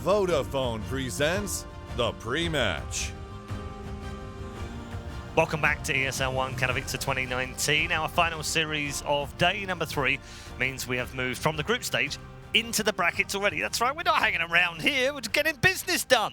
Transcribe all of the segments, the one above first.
Vodafone presents the pre-match. Welcome back to ESL 1 Katowice 2019. Our final series of day number 3 means we have moved from the group stage into the brackets already. That's right, we're not hanging around here, we're just getting business done.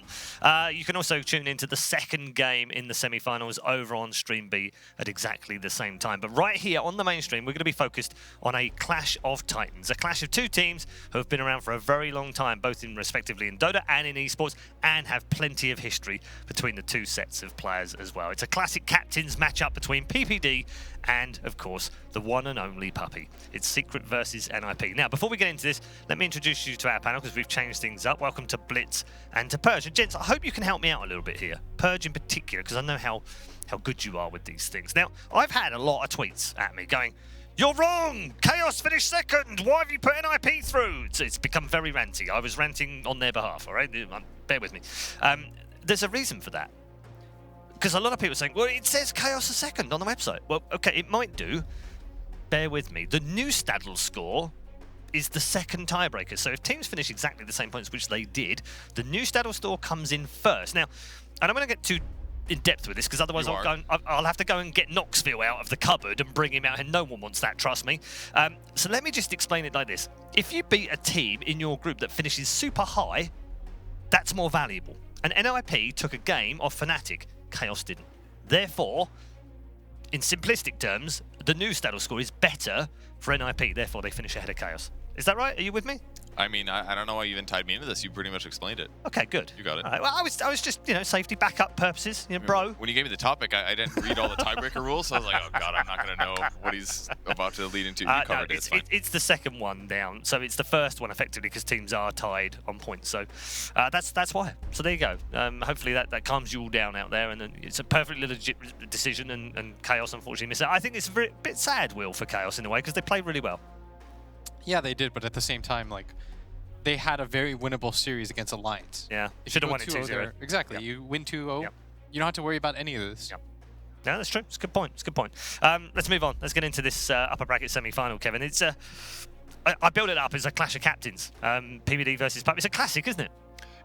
You can also tune into the second game in the semi-finals over on Stream B at exactly the same time. But right here on the main stream, we're going to be focused on a clash of titans, a clash of two teams who have been around for a very long time, both in respectively in Dota and in esports, and have plenty of history between the two sets of players as well. It's a classic captains matchup between PPD and, of course, the one and only Puppy. It's Secret versus NIP. Now, before we get into this, let me introduce you to our panel because we've changed things up. Welcome to Blitz and to Purge. And gents, I hope you can help me out a little bit here. Purge in particular, because I know how good you are with these things. Now, I've had a lot of tweets at me going, "You're wrong! Chaos finished second! Why have you put NIP through?" It's become very ranty. I was ranting on their behalf, all right? Bear with me. There's a reason for that. Because a lot of people are saying, well, it says Chaos a second on the website. Well, okay, it might do. Bear with me. The new Stadl score is the second tiebreaker. So if teams finish exactly the same points, which they did, the new Stadl score comes in first. Now, I don't want to get too in depth with this, because otherwise I'll have to go and get Knoxville out of the cupboard and bring him out, and no one wants that, trust me. So let me just explain it like this. If you beat a team in your group that finishes super high, that's more valuable. And NIP took a game off Fnatic. Chaos didn't. Therefore, in simplistic terms, the new Stadl score is better for NIP. Therefore, they finish ahead of Chaos. Is that right? Are you with me? I mean, I don't know why you even tied me into this. You pretty much explained it. Okay, good. You got it. All right. Well, I was just, safety backup purposes, bro. When you gave me the topic, I didn't read all the tiebreaker rules, so I was like, oh god, I'm not going to know what he's about to lead into. You covered it. It's the second one down, so it's the first one effectively because teams are tied on points. So that's why. So there you go. Hopefully that calms you all down out there, and then it's a perfectly legit decision. And Chaos unfortunately missed it. I think it's a bit sad, Will, for Chaos in a way, because they played really well. Yeah, they did, but at the same time, like, they had a very winnable series against Alliance. Yeah, should have won it 2-0. Exactly, Yep. You win 2-0, Yep. You don't have to worry about any of this. Yep. No, that's true. It's a good point. It's a good point. Let's move on. Let's get into this upper bracket semi-final, Kevin. It's I built it up as a clash of captains. PBD versus Pup. It's a classic, isn't it?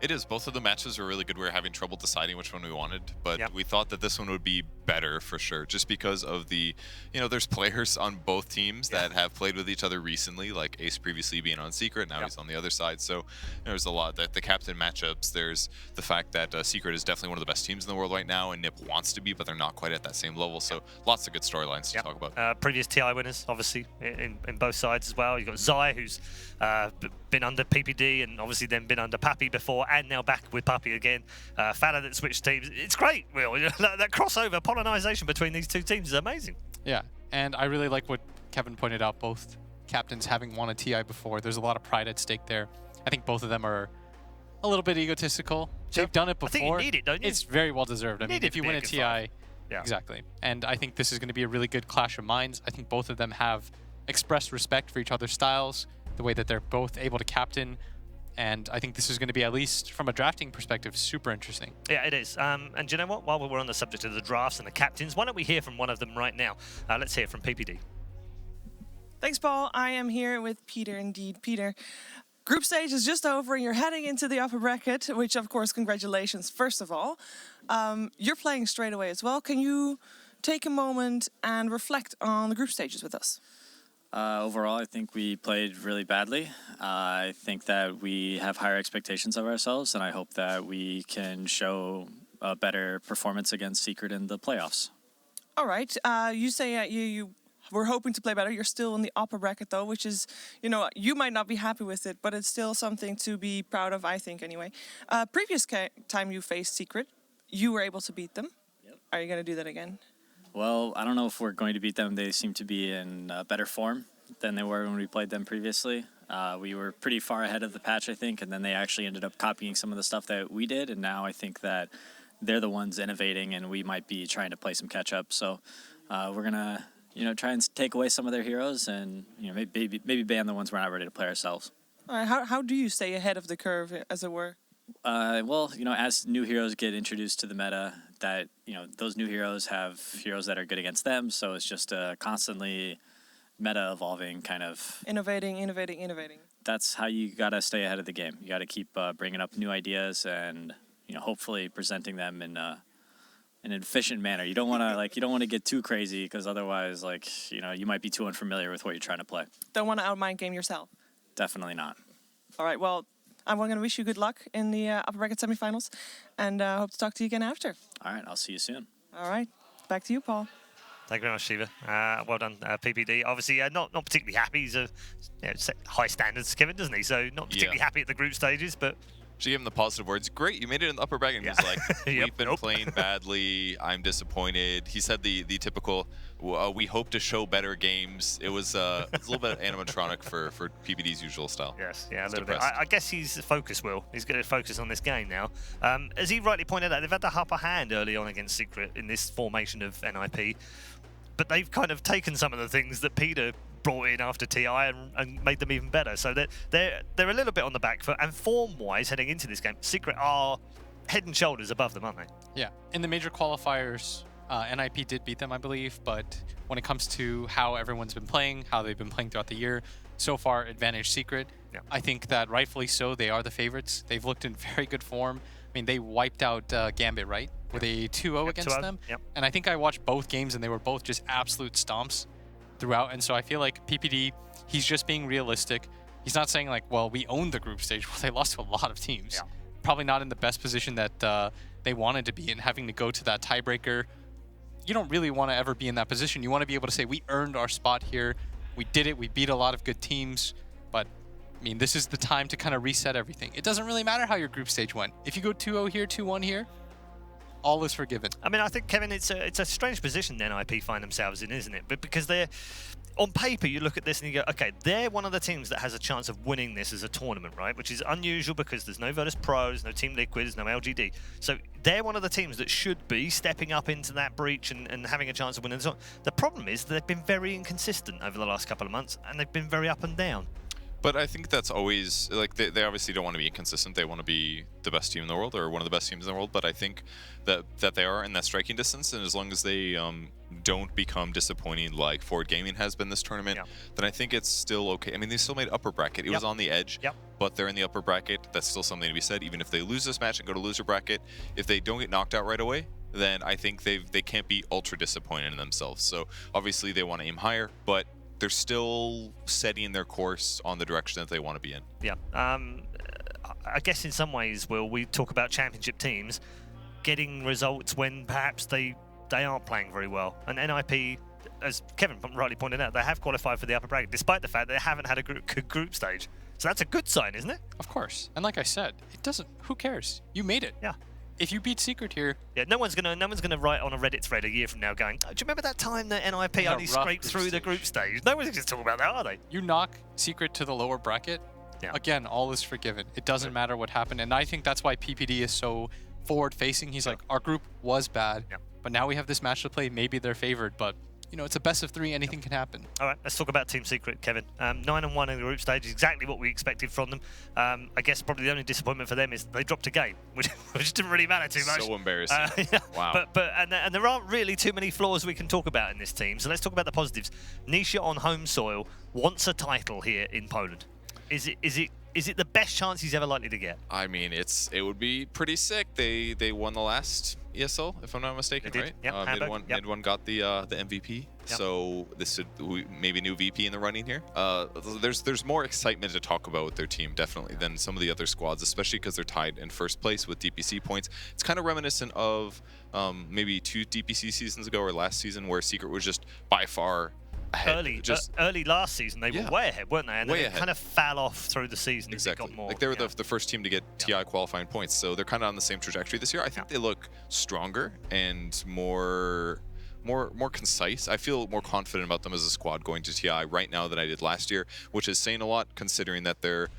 It is. Both of the matches were really good. We were having trouble deciding which one we wanted, but Yep. we thought that this one would be better for sure, just because of the, there's players on both teams that have played with each other recently, like Ace previously being on Secret, now he's on the other side. So there's a lot. The captain matchups, there's the fact that Secret is definitely one of the best teams in the world right now, and NIP wants to be, but they're not quite at that same level. So lots of good storylines to talk about. Previous TI winners, obviously, in both sides as well. You've got Zai, who's been under PPD and obviously then been under Pappy before, and now back with Puppy again. Fada that switched teams. It's great, Will. That crossover, pollinization between these two teams is amazing. Yeah, and I really like what Kevin pointed out, both captains having won a TI before. There's a lot of pride at stake there. I think both of them are a little bit egotistical. Sure. They've done it before. I think you need it, don't you? It's very well deserved. I mean, if you win a TI, exactly. And I think this is going to be a really good clash of minds. I think both of them have expressed respect for each other's styles, the way that they're both able to captain. And I think this is going to be, at least from a drafting perspective, super interesting. Yeah, it is. And do you know what? While we're on the subject of the drafts and the captains, why don't we hear from one of them right now? Let's hear from PPD. Thanks, Paul. I am here with Peter, indeed. Peter, group stage is just over and you're heading into the upper bracket, which, of course, congratulations, first of all. You're playing straight away as well. Can you take a moment and reflect on the group stages with us? Overall, I think we played really badly. I think that we have higher expectations of ourselves, and I hope that we can show a better performance against Secret in the playoffs. All right. You say you were hoping to play better. You're still in the upper bracket, though, which is, you might not be happy with it, but it's still something to be proud of, I think, anyway. Previous time you faced Secret, you were able to beat them. Yep. Are you going to do that again? Well, I don't know if we're going to beat them. They seem to be in better form than they were when we played them previously. We were pretty far ahead of the patch, I think, and then they actually ended up copying some of the stuff that we did, and now I think that they're the ones innovating, and we might be trying to play some catch-up. So we're going to try and take away some of their heroes and maybe ban the ones we're not ready to play ourselves. All right, how do you stay ahead of the curve, as it were? Well, as new heroes get introduced to the meta, that those new heroes have heroes that are good against them, so it's just constantly meta evolving kind of. Innovating. That's how you got to stay ahead of the game. You got to keep bringing up new ideas and hopefully presenting them in an efficient manner. You don't want to get too crazy because otherwise you might be too unfamiliar with what you're trying to play. Don't want to outmind game yourself. Definitely not. All right, well, I'm going to wish you good luck in the upper bracket semifinals, and hope to talk to you again after. All right, I'll see you soon. All right, back to you, Paul. Thank you very much, Shiva. Well done, PPD. Obviously, not particularly happy. He's set high standards, Kevin, doesn't he? So not particularly happy at the group stages, but. She gave him the positive words. Great, you made it in the upper bracket. And he was like, we've been playing badly. I'm disappointed. He said the typical, we hope to show better games. It was a little bit animatronic for PPD's usual style. Yes, yeah, a little bit. I guess he's focused, Will. He's going to focus on this game now. As he rightly pointed out, they've had the upper hand early on against Secret in this formation of NIP. But they've kind of taken some of the things that Peter brought in after TI and made them even better. So they're a little bit on the back foot. And form-wise, heading into this game, Secret are head and shoulders above them, aren't they? Yeah. In the major qualifiers, NIP did beat them, I believe. But when it comes to how everyone's been playing, how they've been playing throughout the year, so far, advantage Secret. Yeah. I think that rightfully so, they are the favorites. They've looked in very good form. I mean, they wiped out Gambit, right? With a 2-0 against them. Yep. And I think I watched both games, and they were both just absolute stomps throughout. And so I feel like PPD, he's just being realistic. He's not saying like, well, we owned the group stage. Well, they lost to a lot of teams. Yeah. Probably not in the best position that they wanted to be in, having to go to that tiebreaker. You don't really want to ever be in that position. You want to be able to say, we earned our spot here. We did it. We beat a lot of good teams. But I mean, this is the time to kind of reset everything. It doesn't really matter how your group stage went. If you go 2-0 here, 2-1 here, all is forgiven. I mean, I think, Kevin, it's a strange position NIP find themselves in, isn't it? But because they're, on paper, you look at this and you go, okay, they're one of the teams that has a chance of winning this as a tournament, right? Which is unusual because there's no Virtus Pros, no Team Liquid, there's no LGD. So they're one of the teams that should be stepping up into that breach and having a chance of winning the. The problem is they've been very inconsistent over the last couple of months, and they've been very up and down. But I think that's always, like, they obviously don't want to be inconsistent. They want to be the best team in the world or one of the best teams in the world. But I think that they are in that striking distance. And as long as they don't become disappointing like Forward Gaming has been this tournament, then I think it's still okay. I mean, they still made upper bracket. It was on the edge, but they're in the upper bracket. That's still something to be said. Even if they lose this match and go to loser bracket, if they don't get knocked out right away, then I think they can't be ultra disappointed in themselves. So obviously they want to aim higher, but they're still setting their course on the direction that they want to be in. Yeah. I guess in some ways, Will, we talk about championship teams getting results when perhaps they aren't playing very well. And NIP, as Kevin rightly pointed out, they have qualified for the upper bracket, despite the fact they haven't had a good group stage. So that's a good sign, isn't it? Of course. And like I said, it doesn't. Who cares? You made it. Yeah. If you beat Secret here, no one's gonna write on a Reddit thread a year from now going, oh, do you remember that time that NIP only scraped through the group stage? No one's going to talk about that, are they? You knock Secret to the lower bracket, again, all is forgiven. It doesn't matter what happened, and I think that's why PPD is so forward-facing. He's like, our group was bad, but now we have this match to play. Maybe they're favored, but you know, it's a best of 3. Anything can happen. All right, let's talk about Team Secret, Kevin. 9-1 in the group stage is exactly what we expected from them. I guess probably the only disappointment for them is they dropped a game, which didn't really matter too much. So embarrassing. Wow. And there aren't really too many flaws we can talk about in this team. So let's talk about the positives. Nisha on home soil wants a title here in Poland. Is it the best chance he's ever likely to get? I mean, it would be pretty sick. They won the last ESL, if I'm not mistaken, right? Yeah, Mid one got the MVP. So this would maybe new VP in the running here. There's more excitement to talk about with their team definitely than some of the other squads, especially because they're tied in first place with DPC points. It's kind of reminiscent of maybe 2 DPC seasons ago or last season where Secret was just by far ahead. Early last season, they were way ahead, weren't they? And way then it kind of fell off through the season. Exactly. Got more, like they were the first team to get TI qualifying points, so they're kind of on the same trajectory this year. I think they look stronger and more concise. I feel more confident about them as a squad going to TI right now than I did last year, which is saying a lot considering that they're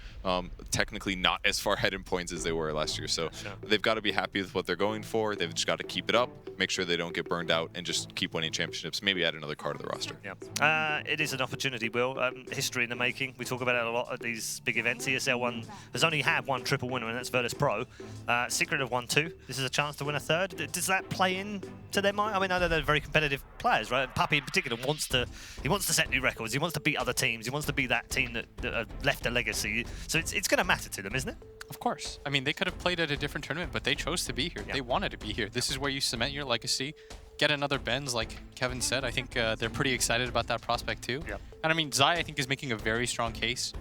technically not as far ahead in points as they were last year. So they've got to be happy with what they're going for. They've just got to keep it up, make sure they don't get burned out, and just keep winning championships. Maybe add another card to the roster. Yeah, it is an opportunity, Will. History in the making. We talk about it a lot at these big events. ESL one has only had one triple winner, and that's Virtus Pro. Secret have won 2. This is a chance to win a 3rd. Does that play in to their mind? I mean, I know they're very competitive players, right? And Puppy in particular wants to set new records. He wants to beat other teams. He wants to be that team that left a legacy. So it's going to matter to them, isn't it? Of course. I mean, they could have played at a different tournament, but they chose to be here. They wanted to be here. This is where you cement your legacy. Get another Benz, like Kevin said. I think they're pretty excited about that prospect too. And I mean, Zai, I think, is making a very strong case.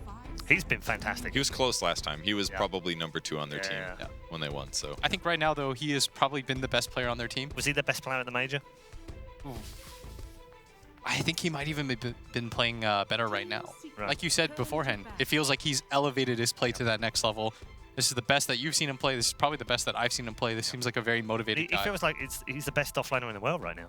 He's been fantastic. He was close last time. He was probably number 2 on their team when they won. So I think right now, though, he has probably been the best player on their team. Was he the best player at the major? I think he might even been playing better right now. Like you said beforehand, it feels like he's elevated his play to that next level. This is the best that you've seen him play. This is probably the best that I've seen him play. This seems like a very motivated guy. It feels like he's the best offlaner in the world right now.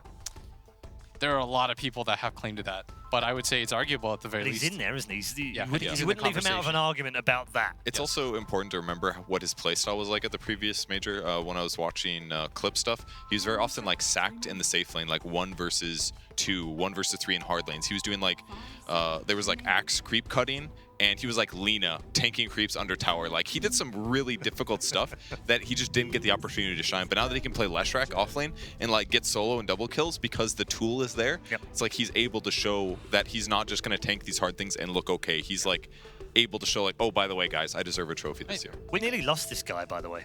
There are a lot of people that have claimed to that, but I would say it's arguable at the very least. He's in there, isn't he? Yeah, you wouldn't leave him out of an argument about that. It's also important to remember what his playstyle was like at the previous major. When I was watching clip stuff, he was very often like sacked in the safe lane, like 1 versus 2, 1 versus 3 in hard lanes. He was doing like, there was like axe creep cutting, and he was like Lina, tanking creeps under tower. Like, he did some really difficult stuff that he just didn't get the opportunity to shine. But now that he can play Leshrac off lane and like get solo and double kills because the tool is there, it's like he's able to show that he's not just going to tank these hard things and look okay. He's like able to show like, oh, by the way, guys, I deserve a trophy this year. We nearly lost this guy, by the way.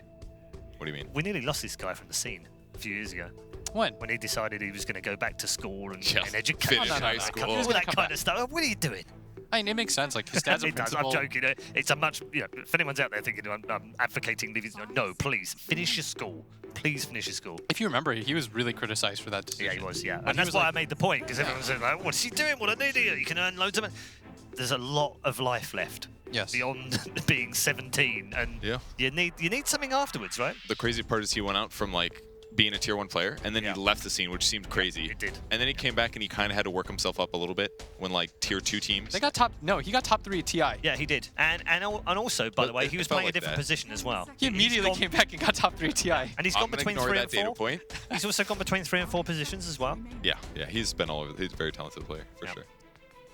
What do you mean? We nearly lost this guy from the scene a few years ago. When? When he decided he was going to go back to school and educate. Finish high school. All that kind of stuff. What are you doing? I mean, it makes sense. Like, his dad's a principal. I'm joking. It's a much, if anyone's out there thinking I'm advocating leaving, no, please, finish your school. Please finish your school. If you remember, he was really criticized for that decision. Yeah, he was, And that's why I made the point, because everyone was like, what's he doing? What an idiot. You can earn loads of money. There's a lot of life left. Yes. Beyond being 17. And you need something afterwards, right? The crazy part is he went out from, like, being a tier 1 player, and then he left the scene, which seemed crazy. It did. And then he came back and he kind of had to work himself up a little bit when like tier 2 teams. They got top. No, he got top 3 at TI. Yeah, he did. And also, by the way, he was playing a different position as well. He immediately came back and got top 3 at TI. And he's gone between 3 and 4. Data point. He's also gone between 3 and 4 positions as well. Yeah, he's been all over. He's a very talented player for sure.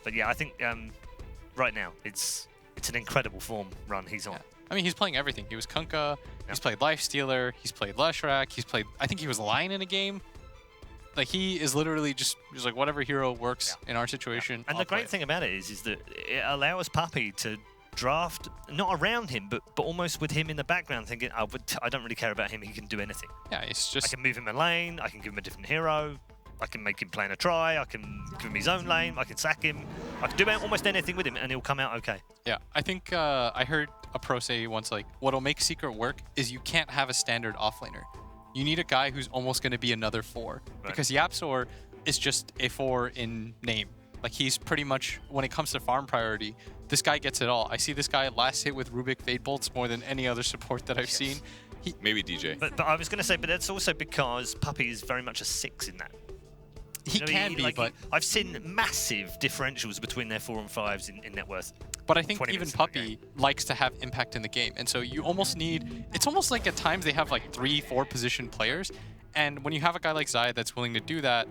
But yeah, I think right now it's an incredible form run he's on. I mean, he's playing everything. He was Kunkka, he's played Lifestealer, he's played Leshrac, he's played, I think he was Lion in a game. Like, he is literally just like, whatever hero works in our situation. And the great thing about it is that it allows Puppy to draft, not around him, but almost with him in the background, thinking, I don't really care about him, he can do anything. Yeah, it's just... I can move him a lane, I can give him a different hero, I can make him play in a try, I can give him his own lane, I can sack him, I can do almost anything with him and he'll come out okay. Yeah, I think I heard a pro say once, like, what'll make Secret work is you can't have a standard offlaner. You need a guy who's almost going to be another 4. Because Yapsor is just a 4 in name. Like, he's pretty much, when it comes to farm priority, this guy gets it all. I see this guy last hit with Rubik Fade Bolts more than any other support that I've seen. Maybe DJ. But I was going to say, but that's also because Puppy is very much a 6 in that. He can be, but... I've seen massive differentials between their 4 and 5s in net worth. But I think even Puppy likes to have impact in the game. And so you almost need... It's almost like at times they have like 3-4 position players. And when you have a guy like Zai that's willing to do that,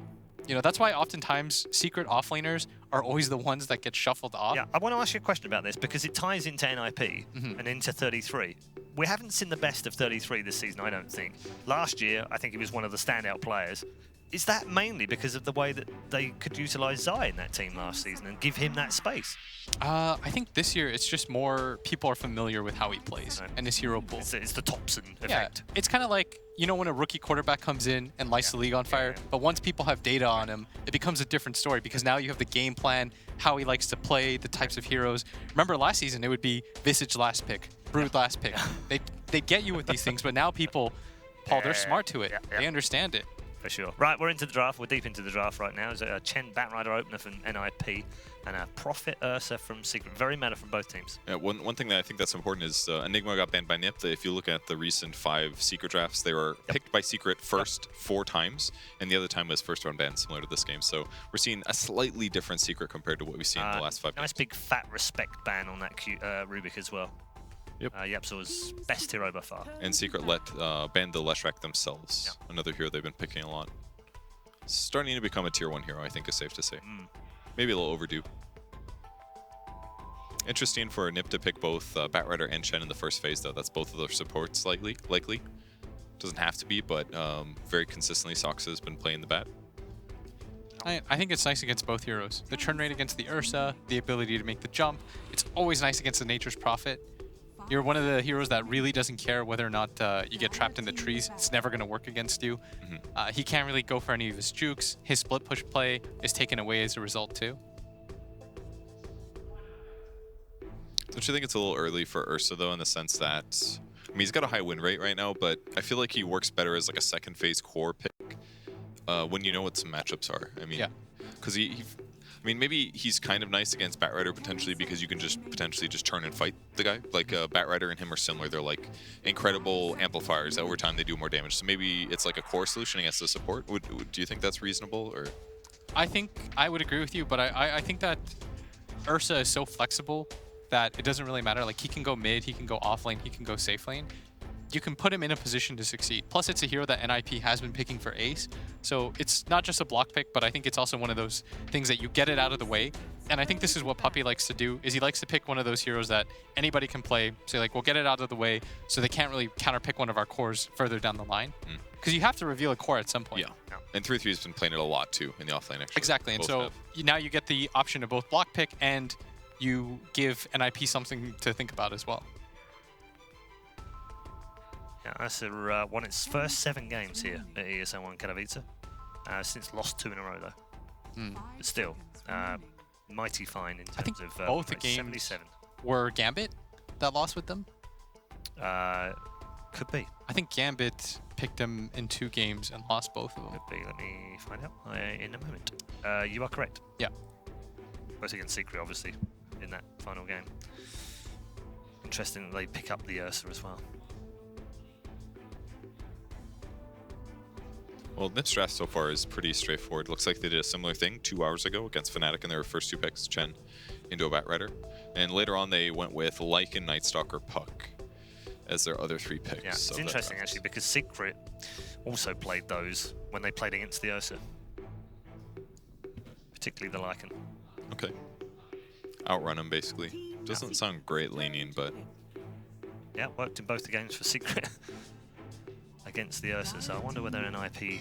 that's why oftentimes Secret offlaners are always the ones that get shuffled off. Yeah, I want to ask you a question about this because it ties into NIP and into 33. We haven't seen the best of 33 this season, I don't think. Last year, I think he was one of the standout players. Is that mainly because of the way that they could utilize Zai in that team last season and give him that space? I think this year it's just more people are familiar with how he plays and his hero pool. It's the Thompson effect. It's kind of like, when a rookie quarterback comes in and lights the league on fire, but once people have data on him, it becomes a different story because now you have the game plan, how he likes to play, the types of heroes. Remember last season, it would be Visage last pick, Brood last pick. They'd get you with these things, but now people, Paul, they're smart to it. They understand it. For sure. Right, we're into the draft. We're deep into the draft right now. There's a Chen Batrider opener from NIP and a Prophet Ursa from Secret. Very meta from both teams. Yeah, one thing that I think that's important is Enigma got banned by NIP. If you look at the recent 5 Secret drafts, they were picked by Secret first 4 times, and the other time was first round ban, similar to this game. So we're seeing a slightly different Secret compared to what we've seen in the last 5 Nice games. big fat respect ban on that Rubik as well. Yep. Yapzor's best hero by far. And Secret banned the Leshrac themselves. Yep. Another hero they've been picking a lot. Starting to become a tier 1 hero, I think is safe to say. Maybe a little overdue. Interesting for Nip to pick both Batrider and Chen in the first phase, though. That's both of their supports likely. Doesn't have to be, but very consistently Sox has been playing the Bat. I think it's nice against both heroes. The turn rate against the Ursa, the ability to make the jump. It's always nice against the Nature's Prophet. You're one of the heroes that really doesn't care whether or not you get trapped in the trees. It's never going to work against you. He can't really go for any of his jukes. His split push play is taken away as a result too. Don't you think it's a little early for Ursa, though, in the sense that, I mean, he's got a high win rate right now, but I feel like he works better as like a second phase core pick when you know what some matchups are. I mean, because I mean, maybe he's kind of nice against Batrider potentially because you can just potentially just turn and fight the guy. Like Batrider and him are similar. They're like incredible amplifiers. Over time, they do more damage. So maybe it's like a core solution against the support. Do you think that's reasonable? Or I think I would agree with you, but I think that Ursa is so flexible that it doesn't really matter. Like, he can go mid, he can go off lane, he can go safe lane. You can put him in a position to succeed. Plus, it's a hero that NIP has been picking for ace. So it's not just a block pick, but I think it's also one of those things that you get it out of the way. And I think this is what Puppy likes to do, is he likes to pick one of those heroes that anybody can play. Say, like, we'll get it out of the way so they can't really counterpick one of our cores further down the line. Because you have to reveal a core at some point. Yeah. And 3-3 has been playing it a lot, too, in the offlane, actually. Exactly. And so now you get the option of both block pick and you give NIP something to think about as well. Yeah, Ursa won its first 7 games here at ESL 1 Katowice. Since lost 2 in a row, though. But still, mighty fine in terms of both the games 77. Were Gambit that lost with them? Could be. I think Gambit picked them in 2 games and lost both of them. Could be. Let me find out in a moment. You are correct. Yeah. Both against Secret, obviously, in that final game. Interesting that they pick up the Ursa as well. Well, Nip's draft so far is pretty straightforward. Looks like they did a similar thing 2 hours ago against Fnatic in their first 2 picks, Chen into a Batrider. And later on, they went with Lycan, Nightstalker, Puck as their other 3 picks. Yeah, it's interesting, actually, because Secret also played those when they played against the Ursa. Particularly the Lycan. Okay. Outrun him, basically. Doesn't sound great laning, but... Yeah, worked in both the games for Secret. Against the Ursa, so I wonder whether NIP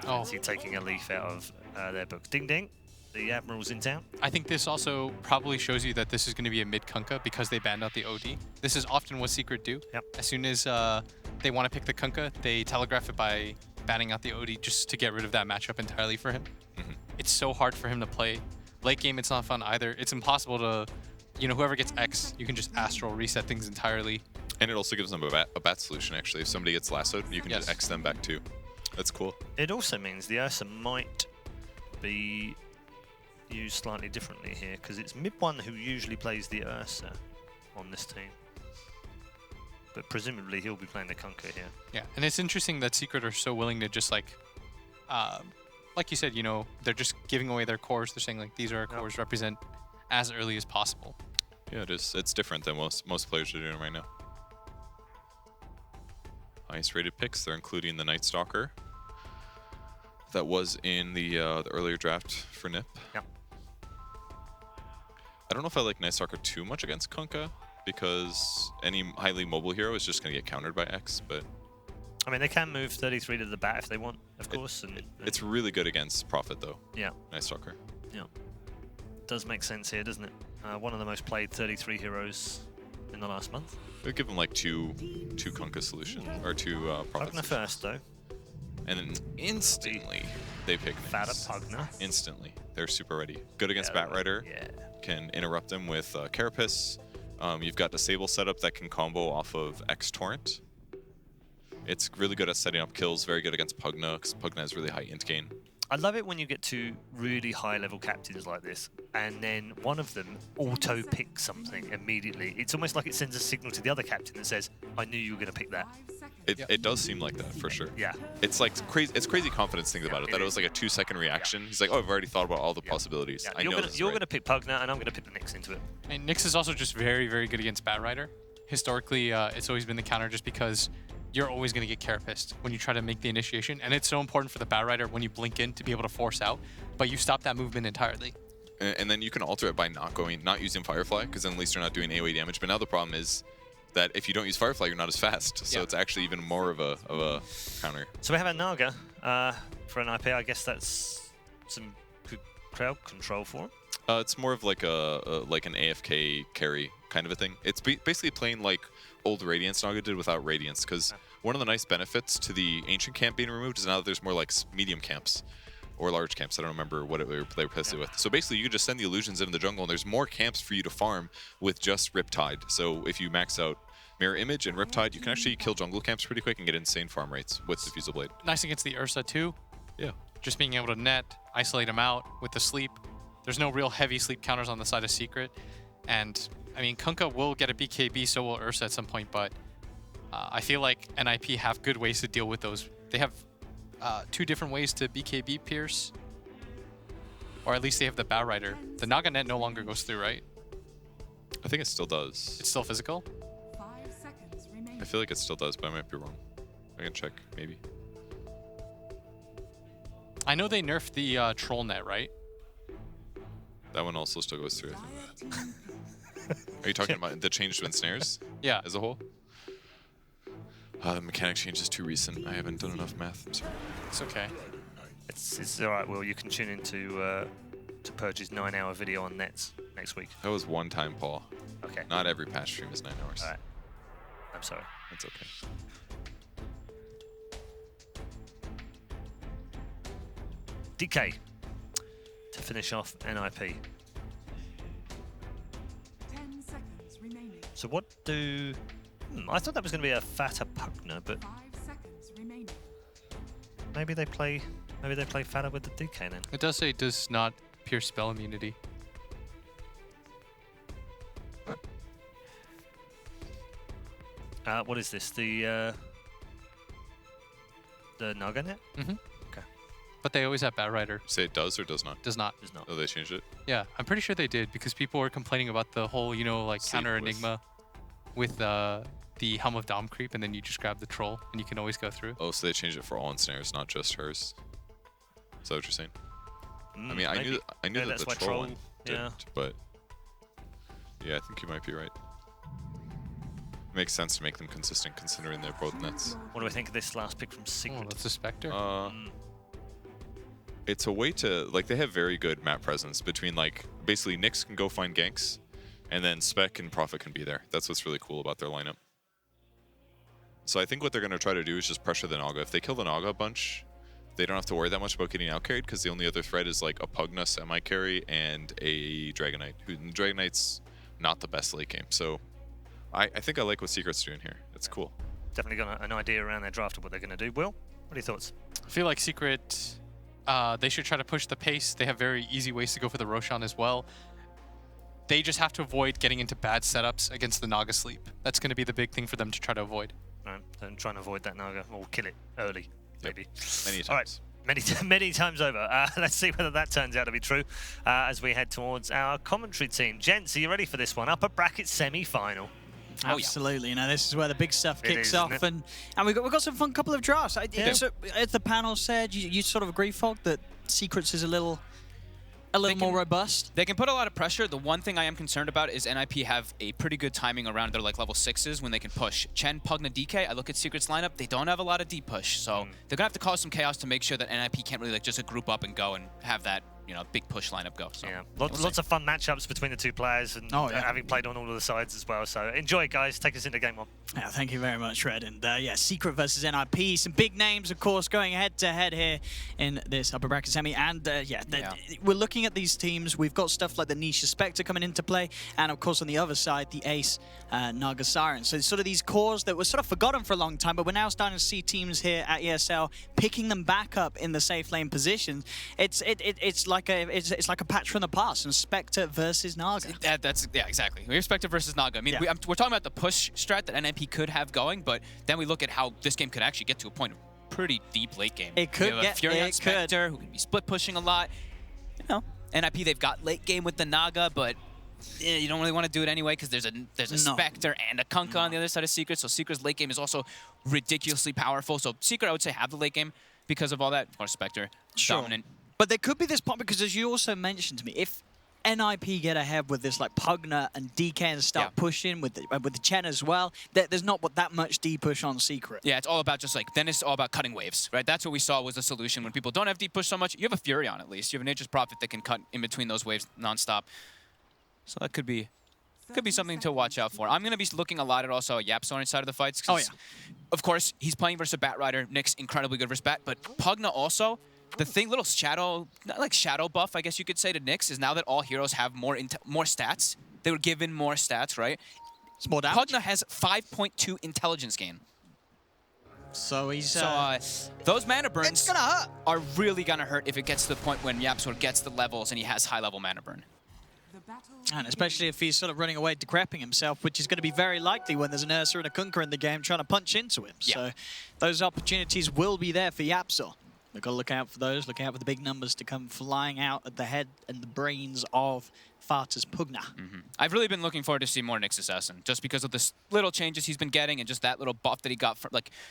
fancy taking a leaf out of their book. Ding ding, the Admiral's in town. I think this also probably shows you that this is going to be a mid Kunkka because they banned out the OD. This is often what Secret do. Yep. As soon as they want to pick the Kunkka, they telegraph it by banning out the OD just to get rid of that matchup entirely for him. It's so hard for him to play. Late game, it's not fun either. It's impossible to, you know, whoever gets X, you can just astral reset things entirely. And it also gives them a bat solution, actually. If somebody gets lassoed, you can just X them back too. That's cool. It also means the Ursa might be used slightly differently here, because it's mid-1 who usually plays the Ursa on this team. But presumably he'll be playing the Kunkka here. Yeah, and it's interesting that Secret are so willing to just like you said, you know, they're just giving away their cores. They're saying like, these are our cores, represent as early as possible. Yeah, it is. It's different than most players are doing right now. Highest rated picks, they're including the Nightstalker that was in the earlier draft for Nip. Yep. I don't know if I like Nightstalker too much against Kunkka because any highly mobile hero is just going to get countered by X, but... I mean, they can move 33 to the bat if they want, of course. It's really good against Prophet, though. Yeah. Nightstalker. Yeah. Does make sense here, doesn't it? One of the most played 33 heroes in the last month. We'll give them like two Kunkka solutions, or 2 Prophet Pugna first, though. And then instantly, they pick Fat Pugna. Instantly. They're super ready. Good against Batrider. Yeah. Can interrupt them with Carapace. You've got Disable setup that can combo off of X Torrent. It's really good at setting up kills, very good against Pugna, because Pugna has really high int gain. I love it when you get to really high-level captains like this, and then one of them auto-picks something immediately. It's almost like it sends a signal to the other captain that says, I knew you were going to pick that. It does seem like that, for sure. Yeah. It's like crazy. It's crazy confidence things about it, that it was like a 2-second reaction. He's like, oh, I've already thought about all the possibilities. Yeah. I know You're going to pick Pugna, and I'm going to pick the Nyx into it. And Nyx is also just very, very good against Batrider. historically, it's always been the counter just because you're always going to get carapaced when you try to make the initiation. And it's so important for the Batrider when you blink in to be able to force out, but you stop that movement entirely. And then you can alter it by not using Firefly, because then at least you're not doing AoE damage. But now the problem is that if you don't use Firefly, you're not as fast. So it's actually even more of a counter. So we have a Naga for an IP. I guess that's some good crowd control for him. It's more of like an AFK carry kind of a thing. It's basically playing like old Radiance Naga did without Radiance, because one of the nice benefits to the Ancient camp being removed is now that there's more like medium camps. Or large camps. I don't remember what they were replaced with. So basically, you could just send the illusions into the jungle, and there's more camps for you to farm with just Riptide. So if you max out Mirror Image and Riptide, you can actually kill jungle camps pretty quick and get insane farm rates with Diffusal Blade. Nice against the Ursa too. Yeah. Just being able to net, isolate them out with the sleep. There's no real heavy sleep counters on the side of Secret. And, I mean, Kunkka will get a BKB, so will Ursa at some point, but I feel like NIP have good ways to deal with those. They have 2 different ways to BKB Pierce. Or at least they have the Batrider. The Naga net no longer goes through, right? I think it still does. It's still physical? 5 seconds remaining. I feel like it still does, but I might be wrong. I can check, maybe. I know they nerfed the troll net, right? That one also still goes through, I think. Are you talking about the change to ensnares? Yeah. As a whole? The mechanic change is too recent. I haven't done enough math. I'm sorry. It's okay. It's all right, Will. You can tune into to Purge's 9-hour video on nets next week. That was one time, Paul. Okay. Not every patch stream is 9 hours. All right. I'm sorry. That's okay. DK to finish off NIP. 10 seconds remaining. So what do... I thought that was going to be a fatter Pugner, but 5 seconds remaining. maybe they play fatter with the DK then. It does say it does not pierce spell immunity. What is this? The Naga net? Mm-hmm. Okay. But they always have Batrider. Say it does or does not? Does not. Does not. Oh, they changed it? Yeah, I'm pretty sure they did because people were complaining about the whole, you know, like Sleep counter with- Enigma with the Helm of Dom creep, and then you just grab the troll and you can always go through. Oh, so they changed it for all ensnares, not just hers. Is that what you're saying? I mean, Maybe. I knew Yeah, that that's the why troll one yeah. didn't, but yeah, I think you might be right. It makes sense to make them consistent considering they're both nets. What do we think of this last pick from Oh, Secret? that's a Spectre. It's a way to, like, they have very good map presence between, like, basically Nyx can go find ganks, and then Spec and Prophet can be there. That's what's really cool about their lineup. So I think what they're going to try to do is just pressure the Naga. If they kill the Naga a bunch, they don't have to worry that much about getting out-carried, because the only other threat is, like, a Pugna semi-carry and a Dragon Knight. Dragon Knight's not the best late game, so I think I like what Secret's doing here. It's cool. Definitely got an idea around their draft of what they're going to do. Will, what are your thoughts? I feel like Secret, they should try to push the pace. They have very easy ways to go for the Roshan as well. They just have to avoid getting into bad setups against the Naga sleep. That's going to be the big thing for them to try to avoid. Right, then try and avoid that Naga, or kill it early, maybe. Many times. All right. Many times over. Let's see whether that turns out to be true as we head towards our commentary team. Gents, are you ready for this one? Upper bracket semi-final. Absolutely, you know, this is where the big stuff It kicks is, off, isn't and we've got some fun couple of drafts. Yeah. So, as the panel said, you sort of agree, Fog, that Secrets is a little more robust. They can put a lot of pressure. The one thing I am concerned about is NIP have a pretty good timing around their like level 6s when they can push. Chen, Pugna, DK, I look at Secret's lineup, they don't have a lot of deep push. So they're gonna have to cause some chaos to make sure that NIP can't really like just group up and go and have that, you know, big push lineup go. So Yeah, we'll lots of fun matchups between the two players, and having played on all of the sides as well. So enjoy, guys. Take us into game one. Yeah, thank you very much, Red. And yeah, Secret versus NIP. Some big names, of course, going head-to-head here in this upper bracket semi. And we're looking at these teams. We've got stuff like the Nisha Spectre coming into play. And, of course, on the other side, the Ace Naga Siren. So sort of these cores that were sort of forgotten for a long time, but we're now starting to see teams here at ESL picking them back up in the safe lane position. It's like a patch from the past, and Spectre versus Naga. Yeah, exactly. We have Spectre versus Naga. I mean, we're talking about the push strat that NIP could have going, but then we look at how this game could actually get to a point of pretty deep late game. It could we have a Furion Spectre who can be split pushing a lot. You know, NIP, they've got late game with the Naga, but you don't really want to do it anyway because there's a Spectre and a Kunkka on the other side of Secret, so Secret's late game is also ridiculously powerful. So Secret, I would say, have the late game because of all that. Of course, Spectre, dominant. But there could be this point, because as you also mentioned to me, if NIP get ahead with this like Pugna and DK and start pushing with the Chen as well, there's not that much D push on Secret. Yeah, it's all about just like, then it's all about cutting waves, right? That's what we saw was the solution. When people don't have D push so much, you have a Fury on at least. You have a Nature's Prophet that can cut in between those waves nonstop. So that could be something to watch out for. I'm going to be looking a lot at also Yap's on side of the fights. Oh, yeah. Of course, he's playing versus a Bat Rider. Nick's incredibly good versus Bat, but Pugna also, the thing, little shadow, not like shadow buff, I guess you could say, to Nyx is now that all heroes have more stats. They were given more stats, right? It's more damage. Pugna has 5.2 intelligence gain. So he's... those mana burns it's gonna hurt. Are really going to hurt if it gets to the point when YapzOr gets the levels and he has high-level mana burn. And especially if he's sort of running away, decrepping himself, which is going to be very likely when there's an Ursa and a Kunkka in the game trying to punch into him. Yeah. So those opportunities will be there for YapzOr. We've got to look out for those, look out for the big numbers to come flying out at the head and the brains of Farta's Pugna. I've really been looking forward to see more Nyx Assassin, just because of the little changes he's been getting and just that little buff that he got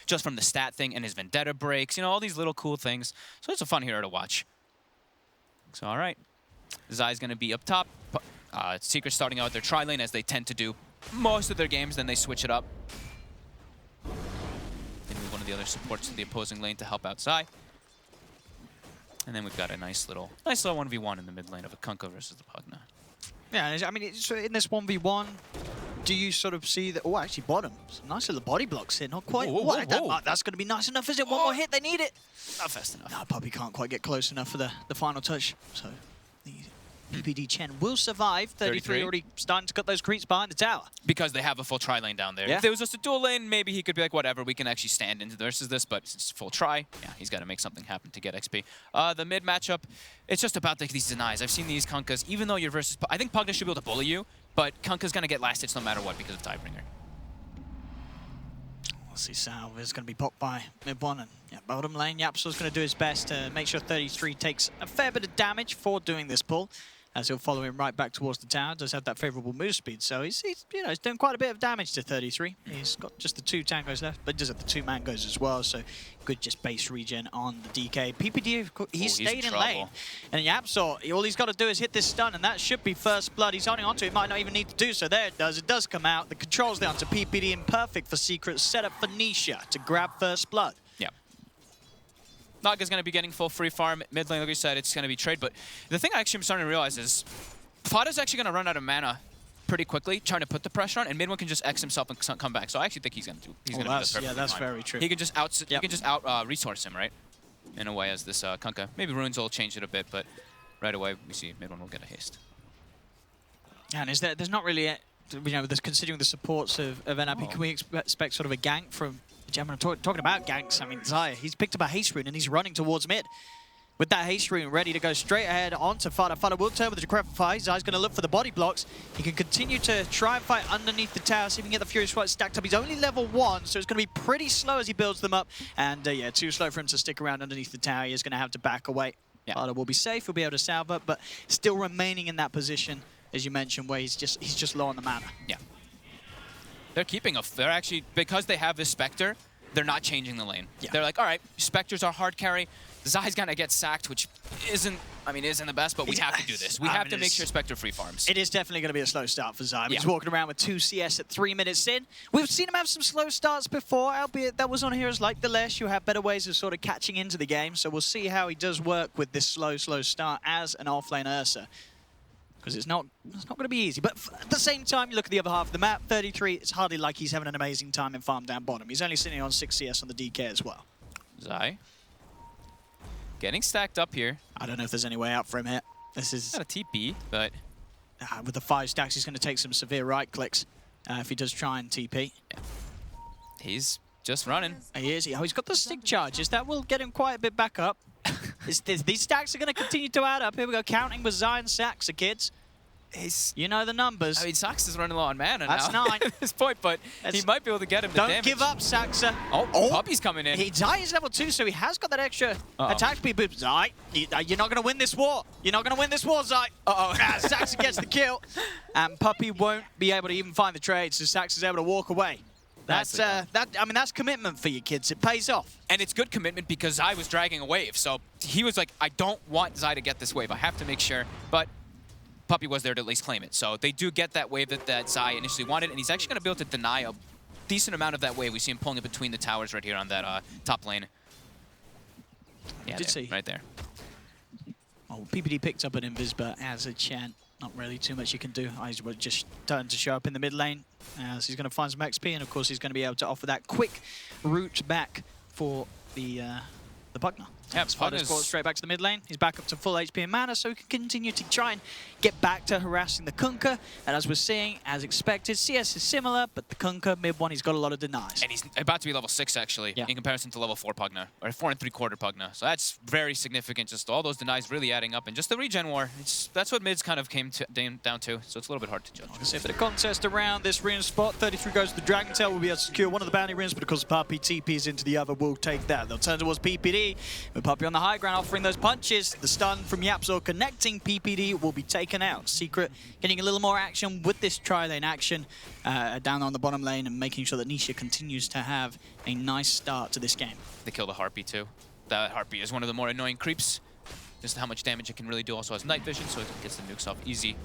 just from the stat thing and his Vendetta breaks, you know, all these little cool things. So it's a fun hero to watch. So, all right. Zai's going to be up top. Secret starting out their tri-lane, as they tend to do most of their games, then they switch it up. They move one of the other supports to the opposing lane to help out Zai. And then we've got a nice little 1v1 in the mid lane of a Kunkka versus the Pugna. Yeah, I mean, so in this 1v1, do you sort of see that... Oh, actually, bottom. Some nice little body blocks here. Not quite... That's going to be nice enough, is it? One more hit, they need it. Not fast enough. No, Puppy can't quite get close enough for the final touch. So the PPD Chen will survive. 33 already starting to cut those creeps behind the tower. Because they have a full tri-lane down there. Yeah. If it was just a dual lane, maybe he could be like, whatever, we can actually stand into versus this, but it's full tri. Yeah, he's got to make something happen to get XP. The mid matchup, it's just about these denies. I've seen these Kunkkas, even though you're versus... I think Pugna should be able to bully you, but Kunkka's going to get last hits no matter what because of Tidebringer. We'll see Salve is going to be popped by mid-1, and bottom lane, YapzOr's going to do his best to make sure 33 takes a fair bit of damage for doing this pull, as he'll follow him right back towards the tower. Does have that favourable move speed, so he's doing quite a bit of damage to 33. He's got just the 2 tangos left, but he does have the 2 mangos as well, so good just base regen on the DK. PPD, he's stayed in lane, and YapzOr, all he's got to do is hit this stun, and that should be first blood. He's holding onto it, might not even need to do so. There it does. It does come out. The control's there onto PPD, and perfect for Secret. Set up for Nisha to grab first blood. Yeah. Naga's going to be getting full free farm. Mid lane, like we said, it's going to be trade. But the thing I actually am starting to realize is Fada's actually going to run out of mana pretty quickly, trying to put the pressure on, and mid one can just X himself and come back. So I actually think he's going to do. He's going to do the perfect. Yeah, that's very true. He can just out resource him, right? In a way, as this Kunkka. Maybe Runes will change it a bit, but right away we see mid one will get a haste. And there's not really, considering the supports of NIP, can we expect sort of a gank from? Talking about ganks, I mean, Zai, he's picked up a haste rune and he's running towards mid. With that haste rune ready to go straight ahead onto Fada. Fada will turn with the Decrepify. Zai's going to look for the body blocks. He can continue to try and fight underneath the tower, see if he can get the Furious Flight stacked up. He's only level 1, so it's going to be pretty slow as he builds them up. And yeah, too slow for him to stick around underneath the tower. He is going to have to back away. Yeah. Fada will be safe, he'll be able to salve up, but still remaining in that position, as you mentioned, where he's just low on the mana. Yeah. They're actually, because they have this Spectre, they're not changing the lane. Yeah. They're like, all right, Spectre's our hard carry. Zai's gonna get sacked, which isn't the best, but we have to do this. We have to make sure Spectre free farms. It is definitely going to be a slow start for Zai. He's walking around with 2 CS at 3 minutes in. We've seen him have some slow starts before, albeit that was on heroes like the Lesh, who have better ways of sort of catching into the game. So we'll see how he does work with this slow start as an offlane Ursa. Because it's not going to be easy. But at the same time, you look at the other half of the map, 33, it's hardly like he's having an amazing time in farm down bottom. He's only sitting on 6 CS on the DK as well. Zai getting stacked up here. I don't know if there's any way out for him here. This is... Not a TP, but... with the 5 stacks, he's going to take some severe right clicks if he does try and TP. Yeah. He's just running. He is. Oh, he's got the stick charges. That will get him quite a bit back up. These stacks are going to continue to add up. Here we go, counting with Zai and Saxa, kids. You know the numbers. I mean, Sax is running low on mana That's now 9. at this point, but he might be able to get him to Don't damage. give up, Saxa. Oh, Puppy's coming in. Zai is level 2, so he has got that extra attack speed boost. Zai, you're not going to win this war. You're not going to win this war, Zai. Saxa gets the kill. And Puppy won't be able to even find the trade, so Sax is able to walk away. That's that's commitment for you kids. It pays off. And it's good commitment because Zai was dragging a wave. So he was like, I don't want Zai to get this wave. I have to make sure. But Puppy was there to at least claim it. So they do get that wave that Zai initially wanted, and he's actually going to be able to deny a decent amount of that wave. We see him pulling it between the towers right here on that top lane. Yeah, Did see. Right there. Oh, PPD picked up an invis, but as a Chen, not really too much you can do. He's just starting to show up in the mid lane as he's going to find some XP, and of course he's going to be able to offer that quick route back for the Pugna. Yeah, Spider's brought straight back to the mid lane. He's back up to full HP and mana, so he can continue to try and get back to harassing the Kunkka. And as we're seeing, as expected, CS is similar, but the Kunkka mid one, he's got a lot of denies. And he's about to be level 6, actually, in comparison to level 4 Pugna, or 4 3/4 Pugna. So that's very significant, just all those denies really adding up. And just the regen war, that's what mids kind of came down to, so it's a little bit hard to judge. Like I said, a bit of contest around this rune spot. 33 goes to the Dragon Tail. Will be able to secure one of the bounty runes, but of course Puppy TPs into the other will take that. They'll turn towards PPD, with Puppy on the high ground offering those punches. The stun from Yapzor connecting PPD will be taken out. Secret getting a little more action with this tri-lane action down on the bottom lane and making sure that Nisha continues to have a nice start to this game. They kill the Harpy too. That Harpy is one of the more annoying creeps. Just how much damage it can really do. Also has night vision, so it gets the nukes off easy.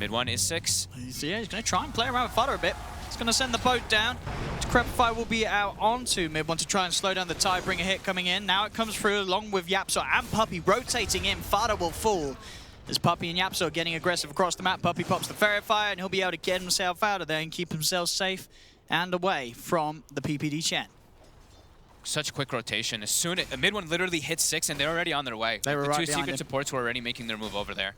Mid one is 6. So yeah, he's going to try and play around with Fodder a bit. He's going to send the boat down. Decrepify will be out onto mid one to try and slow down the tide, bring a hit coming in. Now it comes through along with Yapzor and Puppy rotating in. Fodder will fall. As Puppy and Yapzor getting aggressive across the map. Puppy pops the Fairy Fire and he'll be able to get himself out of there and keep himself safe and away from the PPD Chen. Such quick rotation. As soon as mid one literally hits 6 and they're already on their way. They were the right two behind secret him. supports were already making their move over there.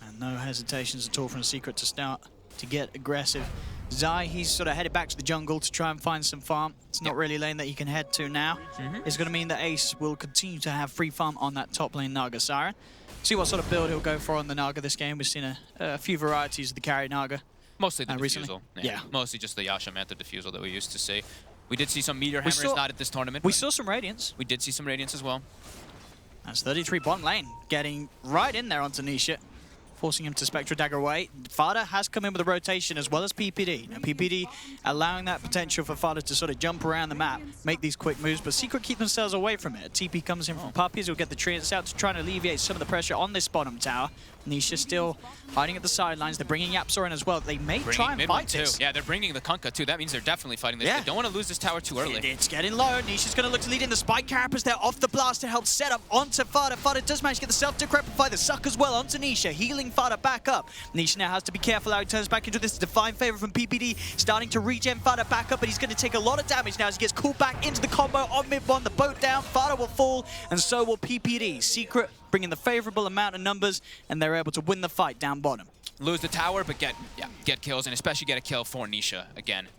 And no hesitations at all from Secret to start to get aggressive. Zai, he's sort of headed back to the jungle to try and find some farm. It's not really a lane that he can head to now. It's going to mean that Ace will continue to have free farm on that top lane Naga Siren. See what sort of build he'll go for on the Naga this game. We've seen a few varieties of the carry Naga. Mostly the recently. defusal. Yeah. Mostly just the Yasha Manta defusal that we used to see. We did see some Meteor Hammers not at this tournament. We saw some Radiance. We did see some Radiance as well. That's 33 bottom lane, getting right in there onto Nisha, forcing him to Spectra Dagger away. Fada has come in with a rotation as well as PPD. Now PPD allowing that potential for Fada to sort of jump around the map, make these quick moves, but Secret keep themselves away from it. TP comes in from Puppies, who'll get the treants out to try and alleviate some of the pressure on this bottom tower. Nisha still hiding at the sidelines. They're bringing Yapzor in as well. They may try and fight this. Yeah, they're bringing the Kunkka too. That means they're definitely fighting this. They don't want to lose this tower too early. It's getting low. Nisha's going to look to lead in the Spike Carapace. They're off the blast to help set up onto Fada. Fada does manage to get the self-decrepify. The suck as well onto Nisha, healing Fada back up. Nisha now has to be careful how he turns back into this divine favor from PPD, starting to regen Fada back up, but he's going to take a lot of damage now as he gets called back into the combo on mid one. The boat down, Fada will fall, and so will PPD. Secret bringing the favorable amount of numbers, and they're able to win the fight down bottom. Lose the tower, but get kills, and especially get a kill for Nisha again.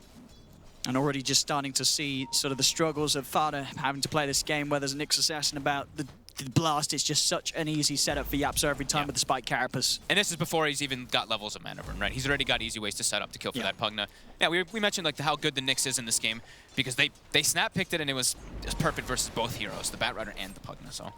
And already just starting to see sort of the struggles of Fada having to play this game where there's a Nyx Assassin about the blast. It's just such an easy setup for Yapzor every time with the Spike Carapace. And this is before he's even got levels of mana burn, right? He's already got easy ways to set up to kill for that Pugna. Yeah, we mentioned like how good the Nyx is in this game because they snap picked it and it was perfect versus both heroes, the Batrider and the Pugna. So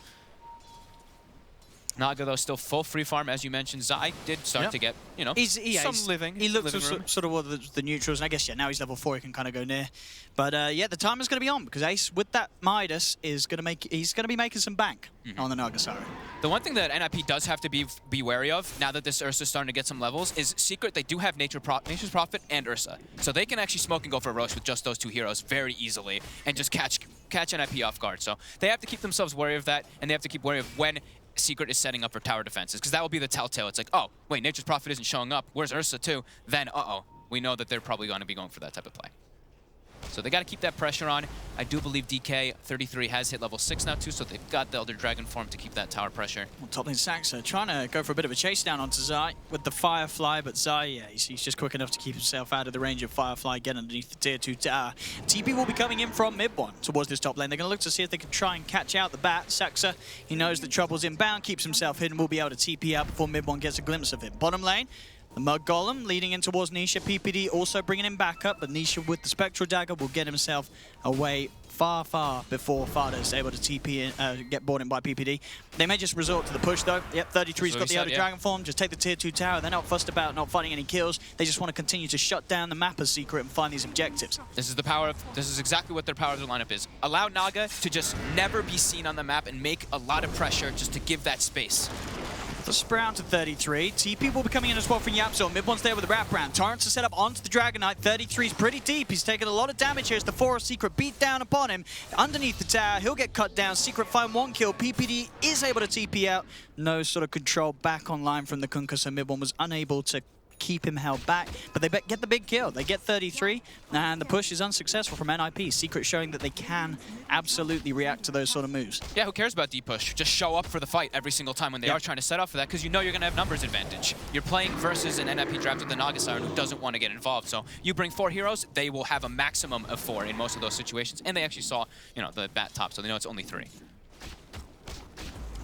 Naga, though, still full free farm, as you mentioned. Zai did start to get, you know, some living. He looks sort of what the neutrals, and I guess, now he's level 4, he can kind of go near. But, the time is going to be on, because Ace, with that Midas, he's going to be making some bank on the Nagasara. The one thing that NIP does have to be wary of, now that this Ursa's starting to get some levels, is Secret, they do have Nature's Prophet and Ursa. So they can actually smoke and go for Roche with just those two heroes very easily, and just catch NIP off guard. So they have to keep themselves wary of that, and they have to keep wary of when Secret is setting up for tower defenses, because that will be the telltale. It's like, oh, wait, Nature's Prophet isn't showing up. Where's Ursa too? Then, we know that they're probably going to be going for that type of play. So they got to keep that pressure on. I do believe DK33 has hit level 6 now too, so they've got the Elder Dragon form to keep that tower pressure. Well, top lane Saxa trying to go for a bit of a chase down onto Zai with the Firefly, but Zai, yeah, he's just quick enough to keep himself out of the range of Firefly, get underneath the tier 2 tower. TP will be coming in from mid one towards this top lane. They're going to look to see if they can try and catch out the bat. Saxa, he knows the trouble's inbound, keeps himself hidden, will be able to TP out before mid one gets a glimpse of him. Bottom lane, the Mud Golem leading in towards Nisha. PPD also bringing him back up, but Nisha with the Spectral Dagger will get himself away far before Fada is able to TP in, get bought in by PPD. They may just resort to the push though. Yep, 33's got the Elder Dragon form. Just take the tier 2 tower. They're not fussed about not finding any kills. They just want to continue to shut down the map as Secret and find these objectives. This is the power of, this is exactly what their power of their lineup is. Allow Naga to just never be seen on the map and make a lot of pressure just to give that space. The Sprout to 33. TP will be coming in as well from Yapzor. Mid one's there with the Wrap Brand. Torrents are set up onto the Dragon Knight. 33's pretty deep. He's taking a lot of damage here as the Forest Secret beat down upon him. Underneath the tower, he'll get cut down. Secret find 1 kill. PPD is able to TP out. No sort of control back online from the Kunkka, so mid one was unable to keep him held back, but they get the big kill. They get 33, and the push is unsuccessful from NIP. Secret showing that they can absolutely react to those sort of moves. Yeah, who cares about deep push? Just show up for the fight every single time when they are trying to set up for that, because you know you're going to have numbers advantage. You're playing versus an NIP draft with the Naga Siren who doesn't want to get involved. So you bring 4 heroes, they will have a maximum of 4 in most of those situations, and they actually saw, you know, the bat top, so they know it's only 3.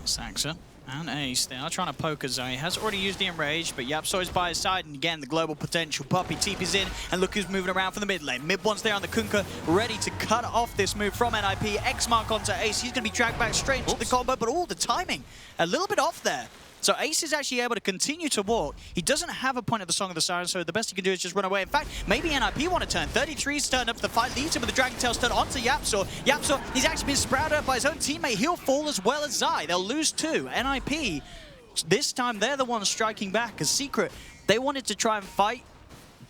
Saxa and Ace now trying to poke Zai. Has already used the Enrage, but Yapzor is by his side, and again, the global potential. Puppey TP's in, and look who's moving around from the mid lane. Mid one's there on the Kunkka, ready to cut off this move from NIP. X mark onto Ace. He's going to be dragged back straight into the combo, but all the timing a little bit off there. So Ace is actually able to continue to walk. He doesn't have a point at the Song of the Siren, so the best he can do is just run away. In fact, maybe NIP want to turn. 33's turned up the fight, leads him with the Dragon Tail stun onto Yapzor. Yapzor, he's actually been sprouted up by his own teammate. He'll fall as well as Zai. They'll lose 2. NIP, this time they're the ones striking back, as Secret, they wanted to try and fight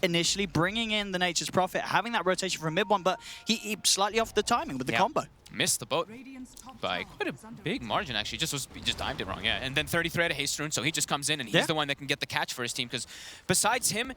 initially, bringing in the Nature's Prophet, having that rotation from mid one, but he slightly off the timing with the combo. Missed the boat by quite a big margin, actually. He just timed it wrong, yeah. And then 33 had a haste rune, so he just comes in, and he's the one that can get the catch for his team, because besides him,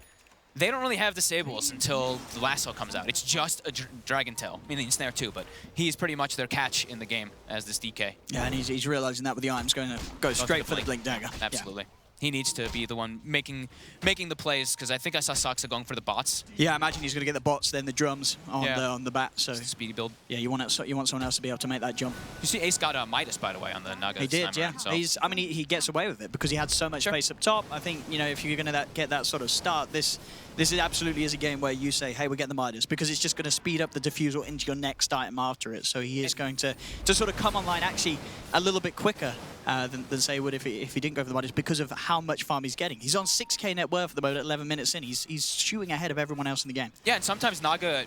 they don't really have disables until the lasso comes out. It's just a Dragon Tail. I mean, the Snare too, but he's pretty much their catch in the game as this DK. Yeah, and he's realizing that with the items going to go straight for the Blink Dagger. Absolutely. Yeah. He needs to be the one making the plays, because I think I saw Saxa going for the bots. Yeah, I imagine he's going to get the bots, then the drums on the bat. So speedy build. Yeah, you want someone else to be able to make that jump. You see, Ace got Midas, by the way, on the Naga. He did, yeah. So. I mean, he gets away with it because he had so much space up top. I think, you know, if you're going to get that sort of start, this absolutely is a game where you say, hey, we're getting the Midas, because it's just going to speed up the diffusal into your next item after it. So he is going to sort of come online actually a little bit quicker than say would if he didn't go for the Midas, because of how much farm he's getting. He's on 6k net worth at the moment at 11 minutes in. He's shooting ahead of everyone else in the game. Yeah, and sometimes Naga,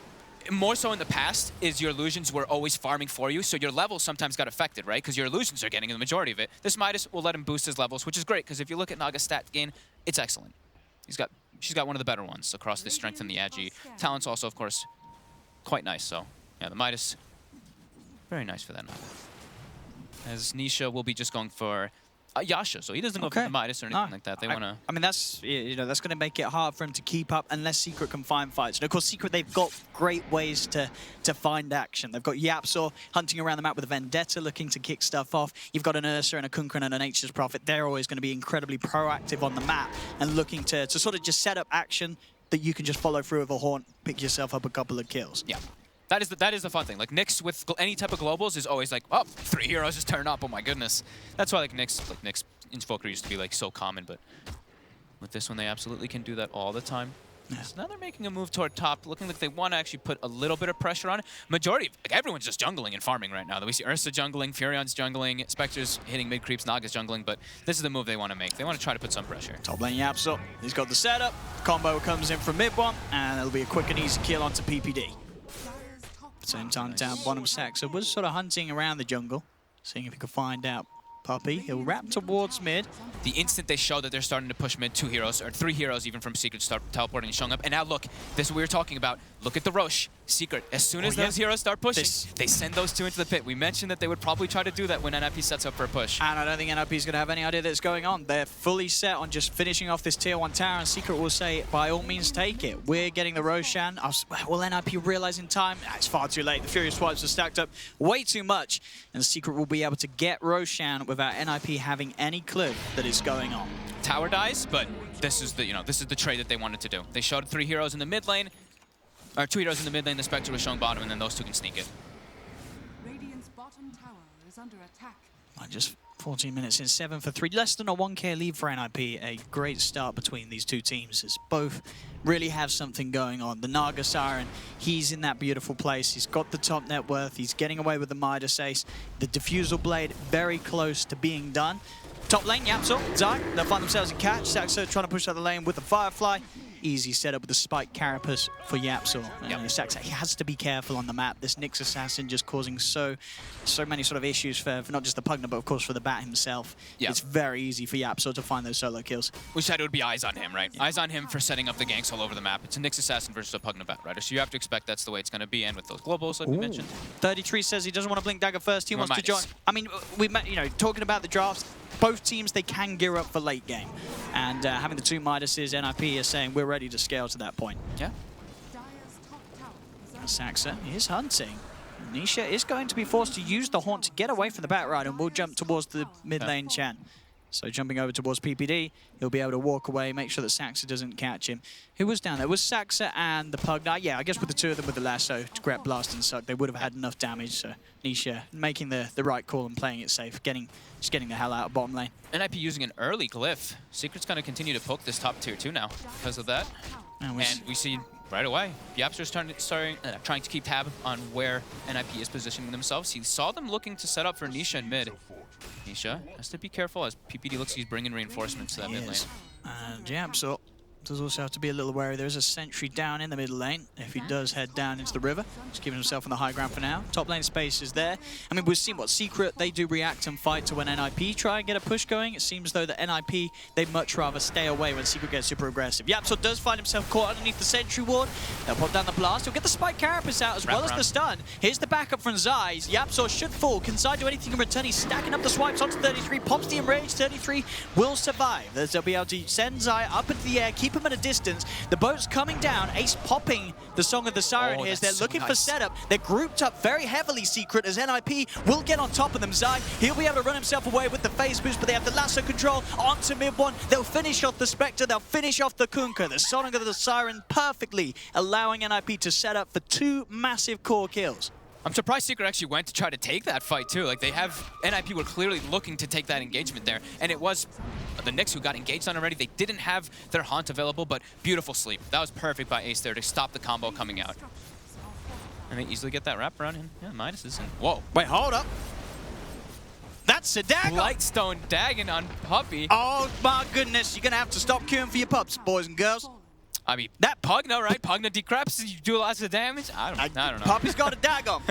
more so in the past, is your illusions were always farming for you, so your levels sometimes got affected, right? Because your illusions are getting the majority of it. This Midas will let him boost his levels, which is great, because if you look at Naga's stat gain, it's excellent. She's got one of the better ones across the strength and the agi. Talent's also, of course, quite nice. So, yeah, the Midas, very nice for that Naga. As Nisha will be just going for Yasha, so he doesn't go for the Midas or anything like that. They want to. I mean, that's that's going to make it hard for him to keep up unless Secret can find fights. And of course, Secret, they've got great ways to find action. They've got Yapzor hunting around the map with a Vendetta, looking to kick stuff off. You've got an Ursa and a Kunkka and a Nature's Prophet. They're always going to be incredibly proactive on the map and looking to sort of just set up action that you can just follow through with a Haunt, pick yourself up a couple of kills. Yeah. That is the fun thing. Like, Nyx with any type of globals is always like, oh, 3 heroes just turn up, oh my goodness. That's why Nyx Invoker used to be like so common, but with this one they absolutely can do that all the time. Yeah. So now they're making a move toward top, looking like they want to actually put a little bit of pressure on it. Majority, like, everyone's just jungling and farming right now. We see Ursa jungling, Furion's jungling, Spectre's hitting mid creeps, Naga's jungling, but this is the move they want to make. They want to try to put some pressure. Top lane Yapzor, he's got the setup. Combo comes in from mid one, and it'll be a quick and easy kill onto PPD. Same time down bottom Saxa was sort of hunting around the jungle, seeing if he could find out Puppey. He'll wrap towards mid. The instant they show that they're starting to push mid, 2 heroes, or 3 heroes even from Secret start teleporting and showing up. And now look, this is what we were talking about. Look at the Roche. Secret, as soon as those heroes start pushing, they send those two into the pit. We mentioned that they would probably try to do that when NIP sets up for a push. And I don't think NIP is going to have any idea that's going on. They're fully set on just finishing off this tier 1 tower, and Secret will say, by all means, take it. We're getting the Roshan. Will NIP realize in time? It's far too late. The Furious Swipes are stacked up way too much, and Secret will be able to get Roshan without NIP having any clue that is going on. Tower dies, but this is the this is the trade that they wanted to do. They showed 3 heroes in the mid lane, or 2 heroes in the mid lane. The Spectre was showing bottom, and then those 2 can sneak it. Radiant's bottom tower is under attack. Just 14 minutes in, 7 for 3. Less than a 1k lead for NIP. A great start between these two teams as both really have something going on. The Naga Siren, he's in that beautiful place. He's got the top net worth. He's getting away with the Midas Ace. The Diffusal Blade very close to being done. Top lane, Yapsor, Zai, they'll find themselves in catch. Saxo trying to push out the lane with the Firefly. Easy setup with the Spike Carapace for Yapsor. Saxo, he has to be careful on the map. This Nyx Assassin just causing so many sort of issues for not just the Pugna, but of course for the Bat himself. It's very easy for Yapsor to find those solo kills. We said it would be eyes on him, right? Eyes on him for setting up the ganks all over the map. It's a Nyx Assassin versus a Pugna Bat Rider, so you have to expect that's the way it's going to be, and with those globals, like we mentioned. 33 says he doesn't want to blink dagger first. He wants to join. I mean, we met, talking about the drafts, both teams, they can gear up for late game. And having the 2 Midases, NIP is saying we're ready to scale to that point. Yeah. Saxa is hunting. Nisha is going to be forced to use the Haunt to get away from the Bat Rider, and will jump towards the mid lane Chan. So jumping over towards PPD, he'll be able to walk away, make sure that Saxa doesn't catch him. Who was down there? It was Saxa and the Pugna. Yeah, I guess with the 2 of them with the lasso to grab Blast and Suck, they would have had enough damage. So Nisha making the right call and playing it safe, just getting the hell out of bottom lane. NIP using an early glyph. Secret's going to continue to poke this top tier 2 now because of that. And we see right away, Yapster's trying to keep tab on where NIP is positioning themselves. He saw them looking to set up for Nisha in mid. Nisha has to be careful as PPD looks he's bringing reinforcements to that mid lane. And Yapsor does also have to be a little wary. There's a sentry down in the mid lane if he does head down into the river. Just keeping himself on the high ground for now. Top lane space is there. I mean, we've seen what Secret, they do react and fight to when NIP try and get a push going. It seems though that NIP, they'd much rather stay away when Secret gets super aggressive. Yapsor does find himself caught underneath the sentry ward. They'll pop down the blast. He'll get the Spike Carapace out as well as the stun. Here's the backup from Zai. Yapsor should fall. Can Zai do anything in return? He's stacking up the swipes onto 33. Pops the Enrage. 33 will survive. They'll be able to send Zai up into the air, keep him at a distance. The boat's coming down. Ace popping the Song of the Siren here as they're looking for setup. They're grouped up very heavily, Secret, as NIP will get on top of them. Zai, he'll be able to run himself away with the phase boost, but they have the lasso control onto mid one. They'll finish off the Spectre. They'll finish off the Kunkka. The Song of the Siren perfectly allowing NIP to set up for 2 massive core kills. I'm surprised Secret actually went to try to take that fight too. Like NIP were clearly looking to take that engagement there, and it was the Nyx who got engaged on already. They didn't have their Haunt available, but beautiful sleep. That was perfect by Ace there to stop the combo coming out. And they easily get that wrap around him. Yeah, Midas is in. Whoa. Wait, hold up. That's a Dagon. Lightstone Dagon on Puppy. Oh my goodness, you're gonna have to stop queuing for your pups, boys and girls. I mean, that Pugna, right? Pugna decreps, you do lots of damage? I don't know. Puppy's got a Dagon.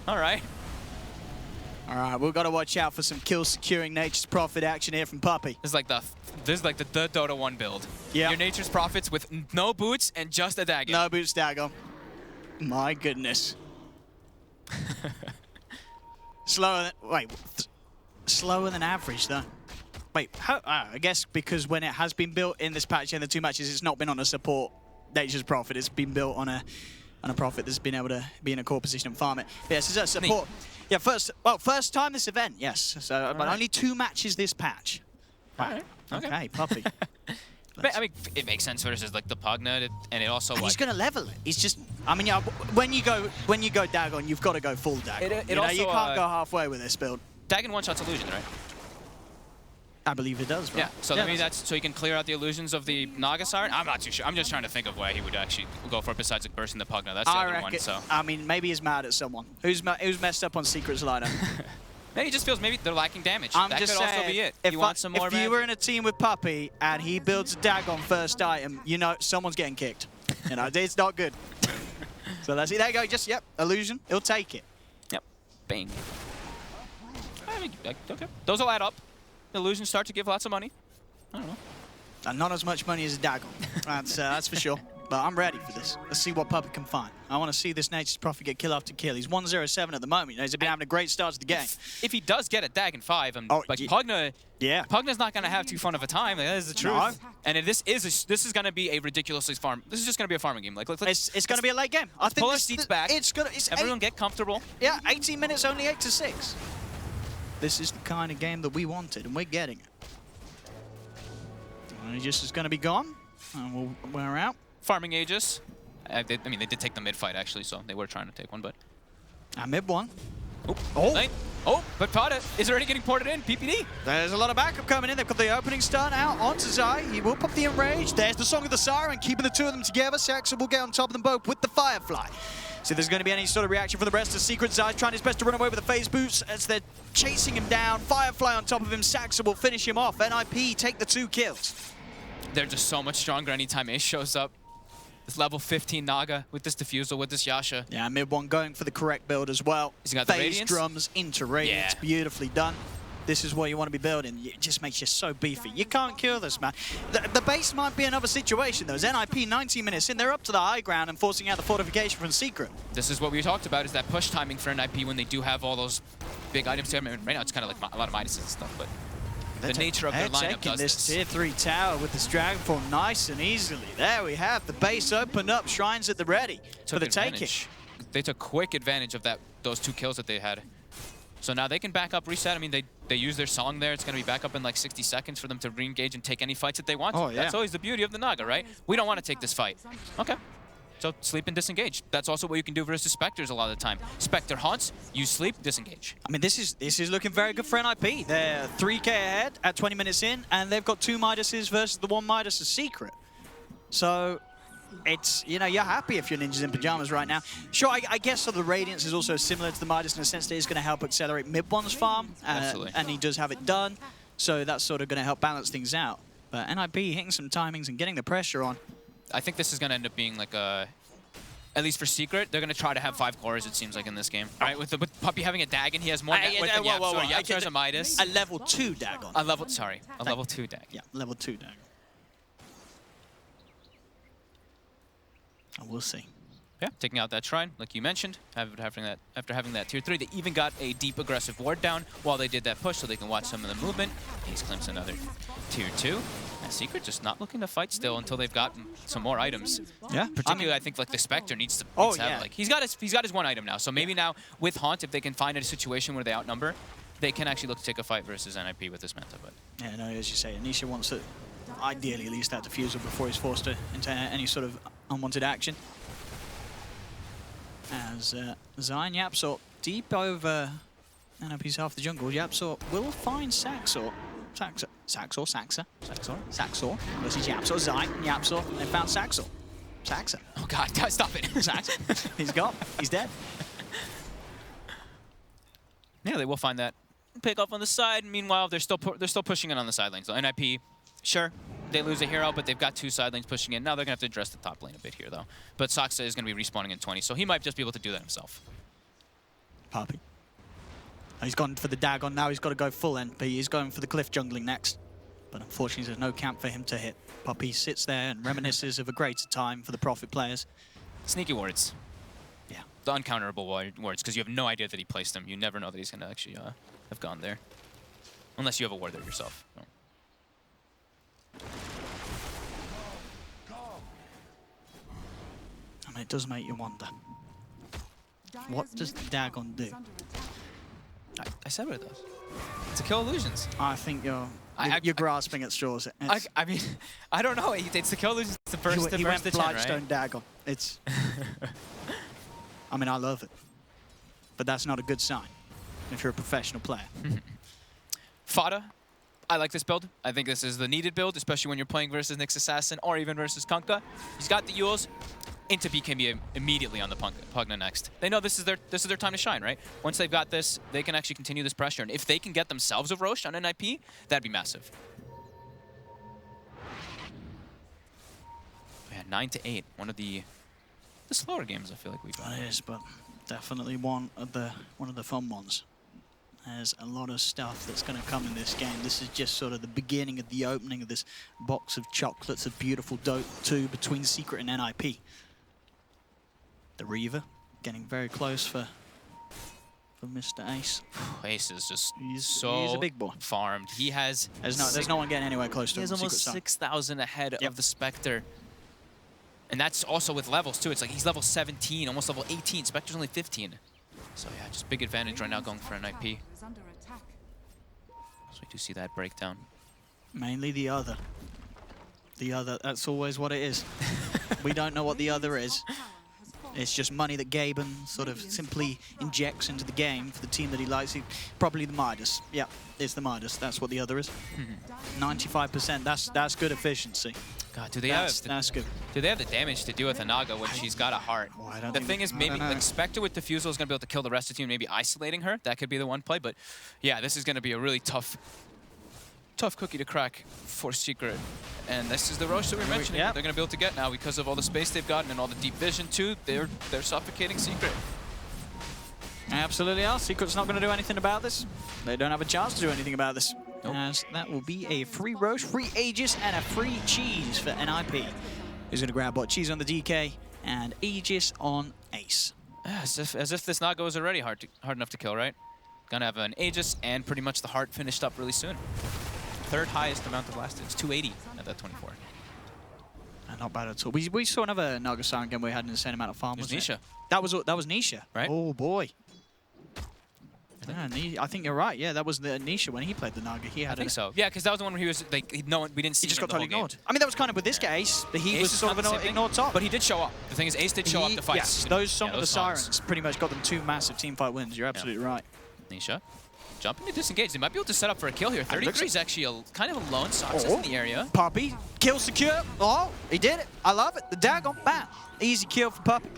All right. All right, we've got to watch out for some kill securing Nature's Prophet action here from Puppy. This is like the Dota 1 build. Yeah. Your Nature's Prophets with no boots and just a Dagon. No boots, Dagon. My goodness. Slower than average though. Wait, how? I guess because when it has been built in this patch and the 2 matches, it's not been on a support Nature's Prophet. It's been built on a Prophet that's been able to be in a core position and farm it. But yes, it's a support. Yeah, first time this event, yes. So, but only 2 matches this patch. Right. Okay, Puppy. But, I mean, it makes sense versus like the Pugna, and it also. And he's gonna level it. He's just. I mean, yeah, when you go Dagon, you've got to go full Dagon. You can't go halfway with this build. Dagon one-shots illusion, right? I believe it does, right? Yeah, so maybe that's so he can clear out the illusions of the Naga Siren. I'm not too sure. I'm just trying to think of where he would actually go for besides like bursting the Pugna. That's the other one. So I mean, maybe he's mad at someone who's messed up on Secret's lineup. Maybe he just feels maybe they're lacking damage. I'm that just could saying, also be it. If you were in a team with Puppy and he builds a Dagon first item, you know someone's getting kicked. You know, it's not good. So that's it. There you go. Just illusion. He'll take it. Yep. Bang. I mean, okay. Those will add up. Illusions start to give lots of money. I don't know. And not as much money as a Dagon. That's for sure. but I'm ready for this. Let's see what Puppey can find. I want to see this Nature's Prophet get kill after kill. He's 1-0-7 at the moment. You know, he's been having a great start to the game. If he does get a Dagon 5, Pugna, Pugna's not going to have too fun of a time. Like, that is the truth. No. And if this is going to be a ridiculously This is just going to be a farming game. Like, it's going to be a late game. I think pull our seats back. Everyone get comfortable. Yeah, 18 minutes, only 8-6. This is the kind of game that we wanted, and we're getting it. And he just is going to be gone, and we're out. Farming Aegis. I mean, they did take the mid fight, actually, so they were trying to take one, but... Mid one. But Pada is already getting ported in. PPD. There's a lot of backup coming in. They've got the opening stun out onto Zai. He will pop the Enrage. There's the Song of the Siren, keeping the two of them together. Saxa will get on top of them both with the Firefly. So there's going to be any sort of reaction from the rest of Secret. Zai's trying his best to run away with the phase boots as they're chasing him down. Firefly on top of him. Saxa will finish him off. NIP take the 2 kills. They're just so much stronger anytime Ace shows up. This level 15 Naga with this Diffusal, with this Yasha. Yeah, mid one going for the correct build as well. He's got the phase Radiance. drums into Radiance. Yeah. Beautifully done. This is what you want to be building. It just makes you so beefy. You can't kill this, man. The base might be another situation, though. As NIP 19 minutes in, they're up to the high ground and forcing out the fortification from Secret. This is what we talked about, is that push timing for NIP when they do have all those big items. I mean, right now it's kind of like a lot of Midases and stuff, but the nature of their lineup does this tier 3 tower with this Dragonfall nice and easily. There we have the base opened up, Shrines at the ready for the taking. They took quick advantage of those 2 kills that they had. So now they can back up, reset. I mean, they use their song there. It's going to be back up in like 60 seconds for them to re-engage and take any fights that they want to. Oh, yeah. That's always the beauty of the Naga, right? We don't want to take this fight. Okay. So sleep and disengage. That's also what you can do versus Spectres a lot of the time. Spectre haunts, you sleep, disengage. I mean, this is looking very good for NIP. They're 3K ahead at 20 minutes in, and they've got 2 Midases versus the 1 Midas Secret. So it's, you know, you're happy if you're Ninjas in Pyjamas right now. Sure, I guess sort of the Radiance is also similar to the Midas in the sense that it's going to help accelerate mid-one's farm. Absolutely. And he does have it done, so that's sort of going to help balance things out. But NIP hitting some timings and getting the pressure on. I think this is going to end up being like a... At least for Secret, they're going to try to have 5 cores, it seems like, in this game. All right, with Puppey having a Dagon, he has more net worth than Yapzor. Yapzor has a Midas. A level 2 Dagon. A level 2 Dagon. Yeah, level 2 Dagon. We'll see. Yeah, taking out that Shrine, like you mentioned, after having that tier 3, they even got a deep aggressive ward down while they did that push so they can watch some of the movement. Ace claims another tier 2. And Secret just not looking to fight still until they've gotten some more items. Yeah, particularly I think like the Spectre needs to have, like, he's got his 1 item now. So maybe now with Haunt, if they can find a situation where they outnumber, they can actually look to take a fight versus NIP with this Manta. But yeah, no, as you say, Anisha wants to ideally at least that Diffusal before he's forced into any sort of unwanted action. As Zai and Yapzor deep over NIP's half the jungle. Yapzor will find Saxor versus Yapzor. Zai and Yapzor, they found Saxor. Saxa. Oh god, stop it. Saxa. He's gone. He's dead. Yeah, they will find that pick up on the side. Meanwhile, they're still pushing it on the side lanes. So NIP, sure, they lose a hero, but they've got 2 side lanes pushing in. Now they're going to have to address the top lane a bit here, though. But Saxa is going to be respawning in 20, so he might just be able to do that himself. Puppey. He's gone for the Dagon. Now he's got to go full NP. He's going for the cliff jungling next. But unfortunately, there's no camp for him to hit. Puppey sits there and reminisces of a greater time for the Prophet players. Sneaky wards. Yeah. The uncounterable wards, because you have no idea that he placed them. You never know that he's going to actually have gone there. Unless you have a ward there yourself. No. I mean, it does make you wonder. What does the Dagon do? I said what it does. To kill illusions. I think you're grasping at straws. I mean, I don't know. It's to kill illusions. It's the first he went the Blightstone right? Dagon. It's... I mean, I love it. But that's not a good sign if you're a professional player. Fada, I like this build. I think this is the needed build, especially when you're playing versus Nyx Assassin or even versus Kunkka. He's got the Yules. Into BKB immediately on the Pugna next. They know this is their time to shine, right? Once they've got this, they can actually continue this pressure. And if they can get themselves a Roche on NIP, that'd be massive. Yeah, 9-8. One of the slower games I feel like we've got. It is, but definitely one of the fun ones There's a lot of stuff that's going to come in this game. This is just sort of the beginning of the opening of this box of chocolates of beautiful Dota 2 between Secret and NIP. The Reaver getting very close for Mr. Ace. Ace is just he's so a big boy. farmed. He has... There's no one getting anywhere close to him. He has almost 6,000 ahead of the Spectre. And that's also with levels, too. It's like he's level 17, almost level 18. Spectre's only 15. So, yeah, just big advantage right now going for an IP. So we do see that breakdown. Mainly the other. The other, that's always what it is. We don't know what the other is. It's just money that Gaben sort of simply injects into the game for the team that he likes. Probably the Midas. Yeah, it's the Midas. That's what the other is. 95%. That's good efficiency. God, do they have that's good. Do they have the damage to do with Anaga when she's got a heart? Well, the thing is, maybe like Spectre with Diffusal is going to be able to kill the rest of the team, maybe isolating her. That could be the one play. But yeah, this is going to be a really tough cookie to crack for Secret. And this is the rush that we were mentioning. They're going to be able to get now because of all the space they've gotten and all the deep vision too. They're suffocating Secret. Absolutely are. Secret's not going to do anything about this. They don't have a chance to do anything about this. Nope. As that will be a free Roche, free Aegis, and a free Cheese for NIP. Who's going to grab what? Cheese on the DK and Aegis on Ace. As if this Naga was already hard enough to kill, right? Gonna have an Aegis and pretty much the heart finished up really soon. Third highest amount of lasted. It's 280 at that 24. Not bad at all. We saw another Naga Siren game where we had an insane amount of farm. It was Nisha. That was Nisha, right? Oh boy. I think you're right. Yeah, that was the Nisha when he played the Naga. He had. I think so. Yeah, because that was the one where he was like, we didn't see. He just him got totally ignored. I mean, that was kind of with this case, but he was sort of an ignored top. But he did show up. The thing is, Ace did show up to fight. Yes, those Song of the Sirens pretty much got them 2 massive teamfight wins. You're absolutely right. Nisha. Jumping to disengage. They might be able to set up for a kill here. 33 is actually kind of alone. Sox is in the area. Puppey. Kill secure. Oh, he did it. I love it. The daggone bam. Easy kill for Puppey.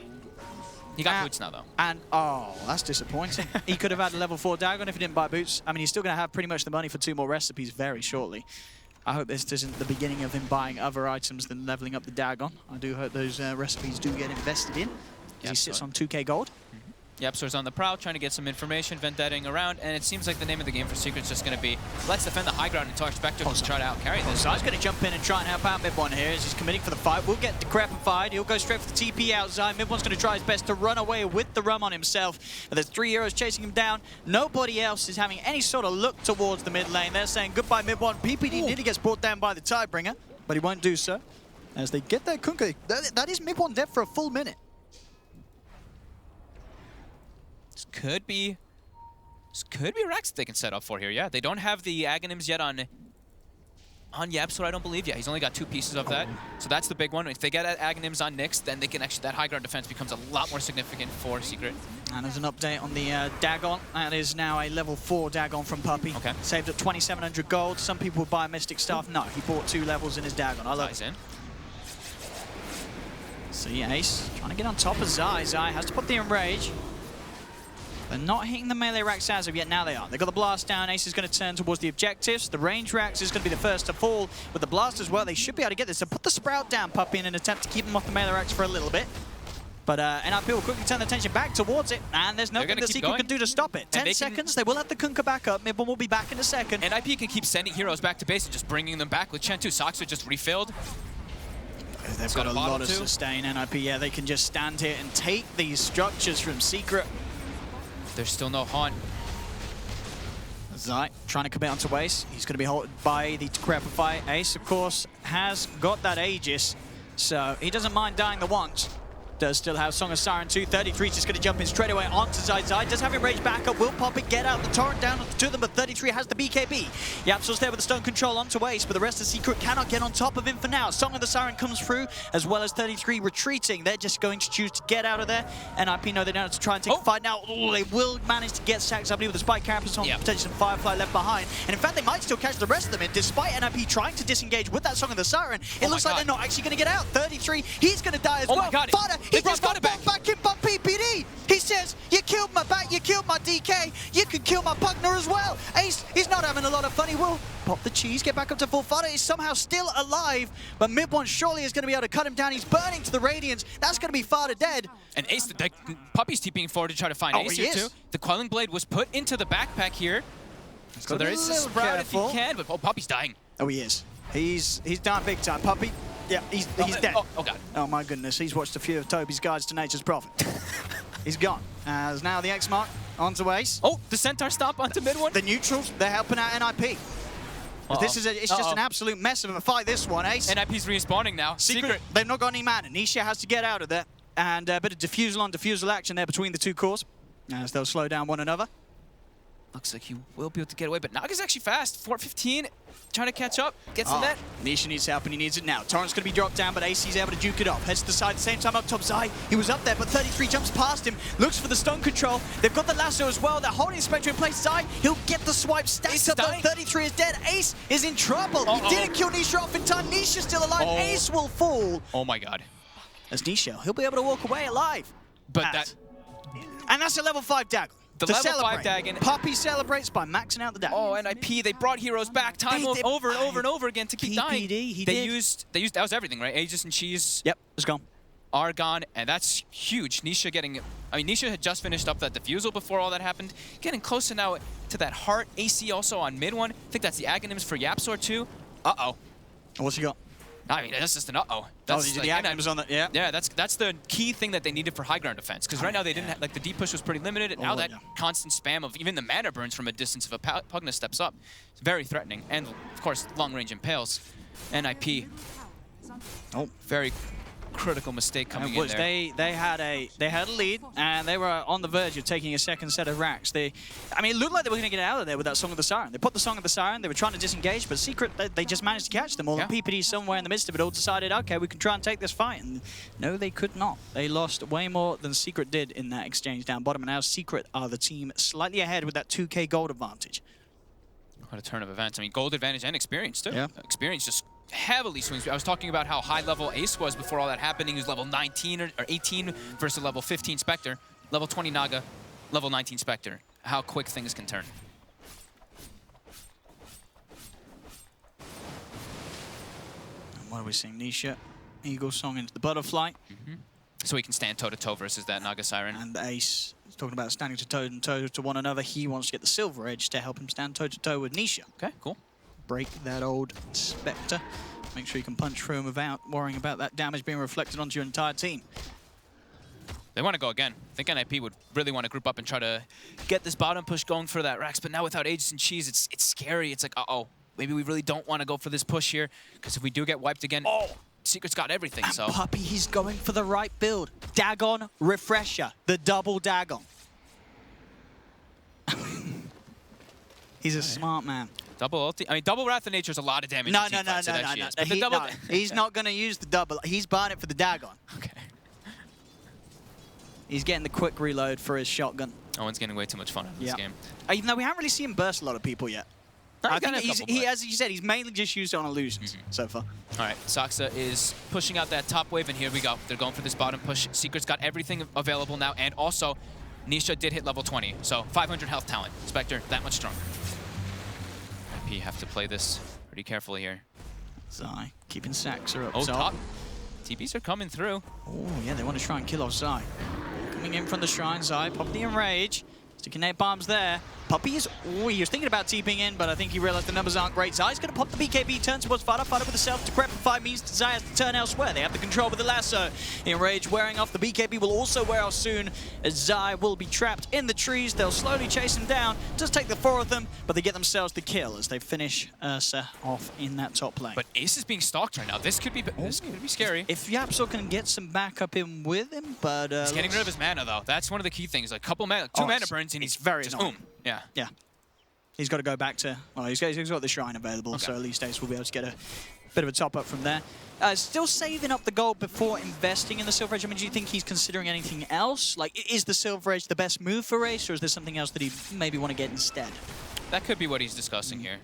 He got boots now, though. And, oh, that's disappointing. He could have had a level 4 Dagon if he didn't buy boots. I mean, he's still going to have pretty much the money for 2 more recipes very shortly. I hope this isn't the beginning of him buying other items than leveling up the Dagon. I do hope those recipes do get invested in. He sits on 2k gold. Yep, so he's on the prowl, trying to get some information, vendetting around, and it seems like the name of the game for Secret's just going to be, let's defend the high ground until our Spectre can try to outcarry this. So he's going to jump in and try and help out Mid1 here as he's committing for the fight. We'll get decrepified. He'll go straight for the TP outside. Mid1's going to try his best to run away with the rum on himself. But there's 3 heroes chasing him down. Nobody else is having any sort of look towards the mid lane. They're saying goodbye, Mid1. PPD nearly gets brought down by the Tidebringer, but he won't do so. As they get that Kunkka, that is Mid1 dead for a full minute. This could be Rex they can set up for here. Yeah, they don't have the Aghanims yet on Yepsor, I don't believe. Yeah, he's only got 2 pieces of that. So that's the big one. If they get Aghanims on Nyx, then they can actually, that high ground defense becomes a lot more significant for Secret. And there's an update on the Dagon. That is now a level 4 Dagon from Puppey. Okay. Saved up 2,700 gold. Some people would buy a Mystic Staff. No, he bought 2 levels in his Dagon. I love it. In. So yeah, Ace trying to get on top of Zai. Zai has to put the Enrage. They're not hitting the melee racks as of yet. Now they are. They've got the blast down. Ace is going to turn towards the objectives. The range racks is going to be the first to fall. With the blast as well, they should be able to get this. So put the Sprout down, Puppey, in an attempt to keep them off the melee racks for a little bit. But NIP will quickly turn their attention back towards it. And there's nothing that Secret can do to stop it. 10 seconds. They will have the Kunkka back up. Mid1 will be back in a second. NIP can keep sending heroes back to base and just bringing them back. With Chen 2, Sox are just refilled. They've got a lot of sustain. NIP, yeah, they can just stand here and take these structures from Secret. There's still no haunt. Zai trying to commit onto Ace. He's going to be halted by the Decrepify. Ace, of course, has got that Aegis, so he doesn't mind dying the once. Does still have Song of Siren 2. 33 just going to jump in straight away onto Zai. Zai does have Enrage back up. Will Puppey get out the torrent down to them, but 33 has the BKB. Yapsor's there with the stone control onto Ace, but the rest of Secret cannot get on top of him for now. Song of the Siren comes through, as well as 33 retreating. They're just going to choose to get out of there. NIP know they don't have to try and take a fight now. Ooh, they will manage to get sacks, I believe, with the Spike Carapace on, potentially some Firefly left behind. And in fact, they might still catch the rest of them in, despite NIP trying to disengage with that Song of the Siren. It looks like they're not actually going to get out. 33, he's going to die as well. Fada, he just got back in by PPD. He says, you killed my back, you killed my DK, you could kill my Pugner as well. Ace, he's not having a lot of fun. He will pop the cheese, get back up to full fodder. He's somehow still alive, but mid one surely is going to be able to cut him down. He's burning to the Radiance. That's going to be far to dead. And Ace, the Puppy's TPing forward to try to find Ace here too. The Quelling Blade was put into the backpack here. So there is a sprout if he can, but Puppy's dying. Oh, he is. He's down big time. Puppy, yeah, he's dead. Oh, God. Oh, my goodness. He's watched a few of Toby's guides to nature's prophet. He's gone. As now the X mark onto Ace. Oh, the Centaur stomp onto mid one. The neutrals, they're helping out NIP. This is it's just an absolute mess of a fight, this one, Ace. NIP's respawning now. Secret. They've not got any mana. Nisha has to get out of there. And a bit of diffusal on diffusal action there between the two cores as they'll slow down one another. Looks like he will be able to get away, but Naga's actually fast. 415, trying to catch up. Gets the net. Nisha needs help, and he needs it now. Torrent's going to be dropped down, but AC's able to duke it off. Heads to the side at the same time up top. Zai, he was up there, but 33 jumps past him. Looks for the stun control. They've got the lasso as well. They're holding Spectre in place. Zai, he'll get the swipe. Stacks up, though. 33 is dead. Ace is in trouble. He didn't kill Nisha off in time. Nisha's still alive. Ace will fall. Oh, my God. As Nisha, he'll be able to walk away alive. But And that's a level 5 dagger. The level 5 Dagon. Puppy celebrates by maxing out the Dagon. Oh, NIP, they brought heroes back time over and over and over again to keep dying. They used, that was everything, right? Aegis and Cheese. Yep, it's gone. Are gone, and that's huge. Nisha getting, Nisha had just finished up that defusal before all that happened. Getting closer now to that heart. AC also on mid one. I think that's the Aghanims for Yapsor too. Uh-oh. What's he got? I mean, that's just an uh-oh. That's the Aghanims on the, yeah. Yeah, that's the key thing that they needed for high ground defense. Because right now they didn't have, like, the deep push was pretty limited, and now that constant spam of even the mana burns from a distance of a Pugna steps up. It's very threatening. And, of course, long range impales. NIP. Oh. Very critical mistake coming in there. They had a lead, and they were on the verge of taking a second set of racks. I mean, it looked like they were going to get out of there with that Song of the Siren. They put the Song of the Siren, they were trying to disengage, but Secret, they just managed to catch them all. And PPD somewhere in the midst of it all decided, okay, we can try and take this fight. And no, they could not. They lost way more than Secret did in that exchange down bottom, and now Secret are the team slightly ahead with that 2K gold advantage. What a turn of events. I mean, gold advantage and experience, too. Yeah. Experience just heavily swings. I was talking about how high level Ace was before all that happened. He was level 19 or 18 versus level 15 Spectre, level 20 Naga, level 19 Spectre. How quick things can turn. And what are we seeing? Nisha, Eagle Song into the Butterfly. So he can stand toe-to-toe versus that Naga Siren. And Ace is talking about standing toe-to-toe to one another. He wants to get the Silver Edge to help him stand toe-to-toe with Nisha. Okay, cool. Break that old Spectre. Make sure you can punch through him without worrying about that damage being reflected onto your entire team. They want to go again. I think NIP would really want to group up and try to get this bottom push going for that Rax, but now without Aegis and Cheese, it's scary. It's like, uh-oh, maybe we really don't want to go for this push here, because if we do get wiped again, Secret's got everything, and so. Puppy, he's going for the right build. Dagon Refresher, the double Dagon. He's a smart man. Double ulti. I mean, double Wrath of Nature is a lot of damage. No. He's not going to use the double. He's buying it for the Dagon. Okay. He's getting the quick reload for his shotgun. Owen's getting way too much fun out of this game. Even though we haven't really seen him burst a lot of people yet. I think as you said, he's mainly just used it on illusions so far. All right, Saksa is pushing out that top wave, and here we go. They're going for this bottom push. Secret's got everything available now, and also Nisha did hit level 20, so 500 health talent. Spectre, that much stronger. IP have to play this pretty carefully here. Zai keeping Saksa up top. TPs are coming through. Oh, yeah, they want to try and kill off Zai. Coming in from the shrine, Zai, pop the enrage. Sticking net bombs there. Puppy is, he was thinking about TPing in, but I think he realized the numbers aren't great. Zai's going to pop the BKB, turn towards Fada. Fada with the self-decrepify means Zai has to turn elsewhere. They have the control with the lasso. Enrage wearing off. The BKB will also wear off soon, as Zai will be trapped in the trees. They'll slowly chase him down. Just take the 4 of them, but they get themselves the kill as they finish Ursa off in that top lane. But Ace is being stalked right now. This could be scary. If Yapsor can get some backup in with him, but... he's getting rid of his mana, though. That's one of the key things. Like, couple mana, 2 mana burns, and he's very just annoying. Yeah. Yeah. He's got to go back to... Well, he's got the shrine available, so at least Ace will be able to get a bit of a top-up from there. Still saving up the gold before investing in the Silver Edge. I mean, do you think he's considering anything else? Like, is the Silver Edge the best move for Ace, or is there something else that he maybe want to get instead? That could be what he's discussing here.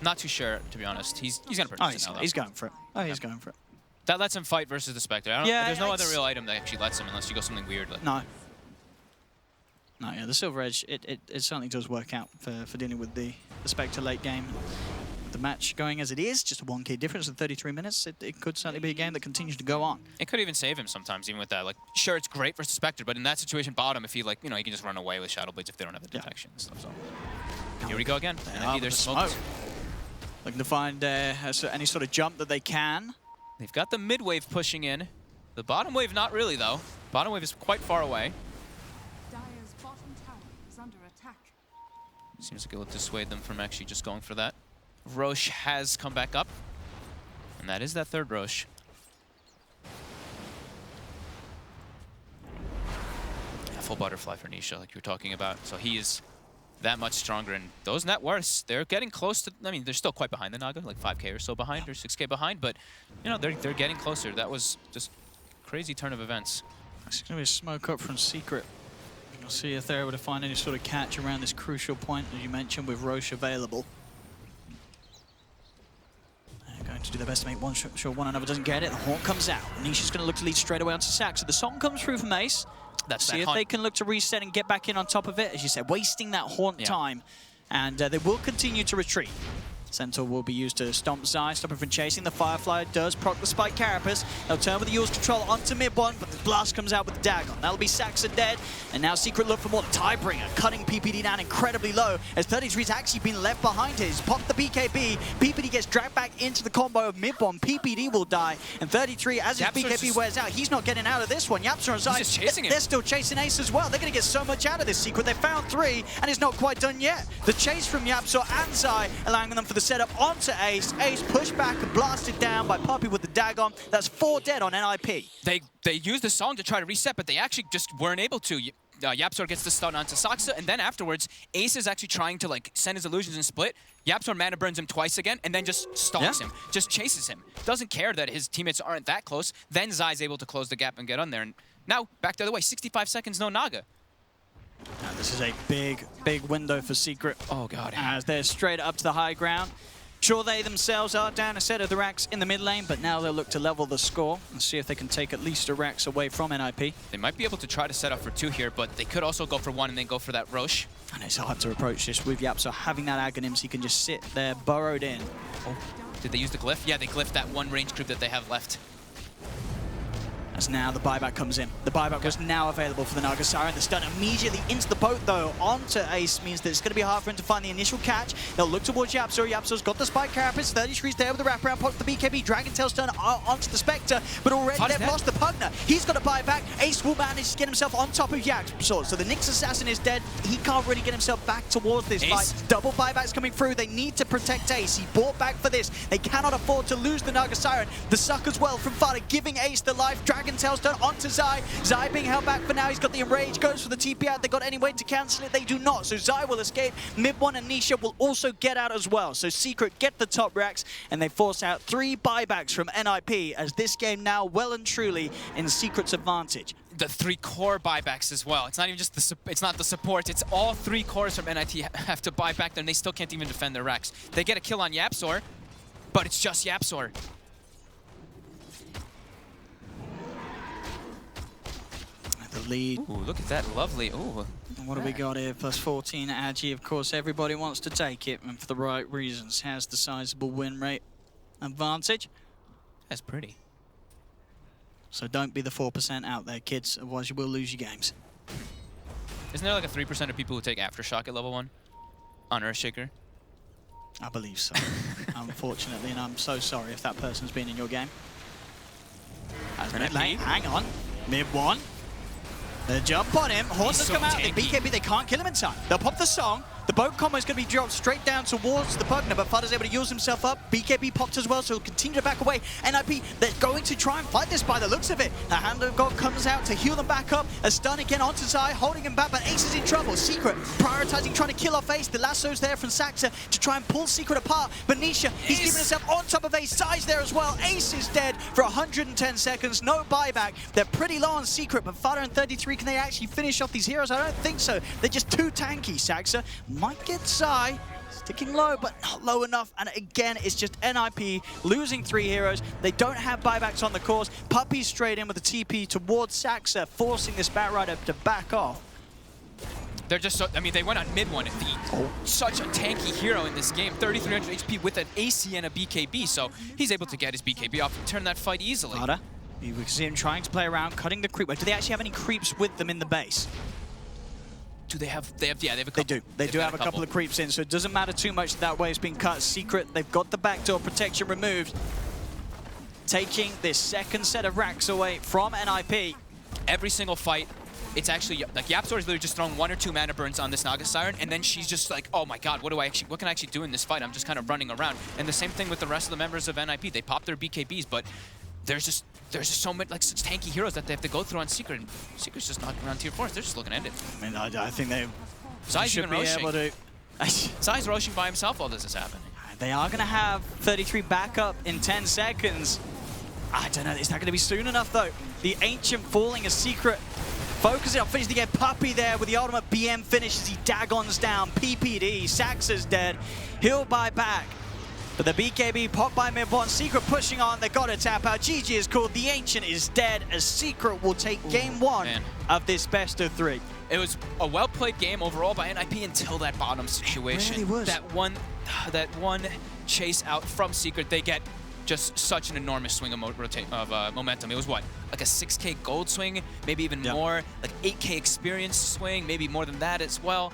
Not too sure, to be honest. He's going to purchase it now, though. He's going for it. He's going for it. That lets him fight versus the Spectre. There's no other real item that actually lets him unless you go something weird. Like. No, No, yeah, the Silver Edge, it certainly does work out for dealing with the Spectre late game. The match going as it is, just a 1K difference in 33 minutes, it could certainly be a game that continues to go on. It could even save him sometimes, even with that. Like, sure, it's great versus Spectre, but in that situation, bottom, if he, like, you know, he can just run away with Shadow Blades if they don't have the detection and stuff. So here we go again. And there's smoke. Looking to find any sort of jump that they can. They've got the mid wave pushing in. The bottom wave, not really, though. Bottom wave is quite far away. Dire's bottom tower is under attack. Seems like it will dissuade them from actually just going for that. Roche has come back up, and that is that third Roche. A full butterfly for Nisha, like you were talking about. So he is that much stronger, and those net worths, they're getting close to, I mean, they're still quite behind the Naga, like 5K or so behind, or 6K behind, but, you know, they're getting closer. That was just a crazy turn of events. It's going to be a smoke up from Secret. We'll see if they're able to find any sort of catch around this crucial point, as you mentioned, with Roche available. Going to do their best to make one sure one another doesn't get it. The Haunt comes out. Nisha's going to look to lead straight away onto Sax. So the song comes through from Ace. That's see if they can look to reset and get back in on top of it. As you said, wasting that Haunt time. And they will continue to retreat. Centaur will be used to stomp Zai, stop him from chasing. The Firefly does proc the Spike Carapace. They'll turn with the Eul's control onto mid one, but the blast comes out with the Dagon. That'll be Saxa dead, and now Secret look for more. Tiebringer cutting PPD down incredibly low, as 33's actually been left behind here. He's popped the BKB. PPD gets dragged back into the combo of mid one. PPD will die, and 33, as his BKB wears out, he's not getting out of this one. Yapzor and Zai, just chasing him. They're still chasing Ace as well. They're going to get so much out of this Secret. They found 3, and it's not quite done yet. The chase from Yapzor and Zai, allowing them for the setup onto Ace. Ace pushed back and blasted down by Puppey with the Dagon. That's 4 dead on NIP. They used the song to try to reset, but they actually just weren't able to. Yapzor gets the stun onto Saxa, and then afterwards, Ace is actually trying to like send his illusions and split. Yapzor mana burns him twice again, and then just stalks him, just chases him. Doesn't care that his teammates aren't that close. Then Zai's able to close the gap and get on there. And now, back the other way, 65 seconds, no Naga. This is a big, big window for Secret. Oh, God. As they're straight up to the high ground. Sure, they themselves are down a set of the racks in the mid lane, but now they'll look to level the score and see if they can take at least a racks away from NIP. They might be able to try to set up for 2 here, but they could also go for 1 and then go for that Roche. And it's hard to approach this with Yapzor having that Aghanims. He can just sit there burrowed in. Oh, did they use the glyph? Yeah, they glyphed that 1 range group that they have left. As now the buyback comes in. The buyback was now available for the Naga Siren. The stun immediately into the boat, though, onto Ace means that it's going to be hard for him to find the initial catch. They'll look towards Yapzor. Yapzor's got the Spike Carapace. 33's there with the wraparound, pops the BKB. Dragon Tail stun onto the Spectre, but already they've lost the Pugner. He's got a buyback. Ace will manage to get himself on top of Yapzor. So the Nyx Assassin is dead. He can't really get himself back towards this fight. Double buybacks coming through. They need to protect Ace. He bought back for this. They cannot afford to lose the Naga Siren. The suck as well from Fada, giving Ace the life. Dragon Tail stun onto Zai. Zai being held back for now. He's got the Enrage, goes for the TP out. They got any way to cancel it? They do not. So Zai will escape. Mid one and Nisha will also get out as well. So Secret get the top racks, and they force out 3 buybacks from NIP as this game now well and truly in Secret's advantage. The 3 core buybacks as well. It's not even just it's not the support. It's all 3 cores from NIT have to buy back there, and they still can't even defend their racks. They get a kill on Yapzor, but it's just Yapzor. The lead. Ooh, look at that lovely. Ooh. What do we got here? Plus 14 Agi. Of course, everybody wants to take it, and for the right reasons. Has the sizable win rate advantage. That's pretty. So don't be the 4% out there, kids. Otherwise, you will lose your games. Isn't there like a 3% of people who take Aftershock at level 1 on Earthshaker? I believe so. Unfortunately, and I'm so sorry if that person's been in your game. Mid lane. Hang on. Mid one. The jump on him. Horses come out. The BKB, they can't kill him in time. They'll pop the song. The boat combo is going to be dropped straight down towards the Pugner, but Fada's able to use himself up. BKB popped as well, so he'll continue to back away. NIP, they're going to try and fight this by the looks of it. The Hand of God comes out to heal them back up. A stun again onto Zai, holding him back, but Ace is in trouble. Secret prioritizing, trying to kill off Ace. The lasso's there from Saxa to try and pull Secret apart. But Nisha, he's keeping himself on top of Ace. Zai's there as well. Ace is dead for 110 seconds. No buyback. They're pretty low on Secret, but Fada and 33, can they actually finish off these heroes? I don't think so. They're just too tanky. Saxa might get Zai. Sticking low, but not low enough. And again, it's just NIP losing 3 heroes. They don't have buybacks on the course. Puppey's straight in with the TP towards Saxa, forcing this Batrider to back off. They're just so, I mean, they went on mid one. Such a tanky hero in this game, 3,300 HP with an AC and a BKB, so he's able to get his BKB off and turn that fight easily. Harder. You can see him trying to play around, cutting the creep wave. Do they actually have any creeps with them in the base? Do they have, yeah, they have a couple. They do. They do have a couple of creeps in, so it doesn't matter too much that way it's been cut. Secret, they've got the backdoor protection removed. Taking this second set of racks away from NIP. Every single fight, it's actually, like, YapzOr is literally just throwing 1 or 2 mana burns on this Naga Siren, and then she's just like, oh my god, what can I actually do in this fight? I'm just kind of running around. And the same thing with the rest of the members of NIP. They pop their BKBs, but there's just so many, like, such tanky heroes that they have to go through on Secret, and Secret's just knocking around tier 4s. They're just looking at it. I mean, I think they should be able to. Zai's roshing by himself while this is happening. They are going to have 33 backup in 10 seconds. I don't know, is that going to be soon enough, though? The Ancient falling, a Secret focusing on finishing to get Puppey there with the ultimate BM finish as he dagons down. PPD, Saxa's dead. He'll buy back. But the BKB popped by mid-1. Secret pushing on, they got to tap out. GG is called, the Ancient is dead as Secret will take game 1 of this best of 3. It was a well-played game overall by NIP until that bottom situation. It really was. That one chase out from Secret, they get just such an enormous swing of momentum. It was what, like a 6K gold swing, maybe even more, like 8K experience swing, maybe more than that as well.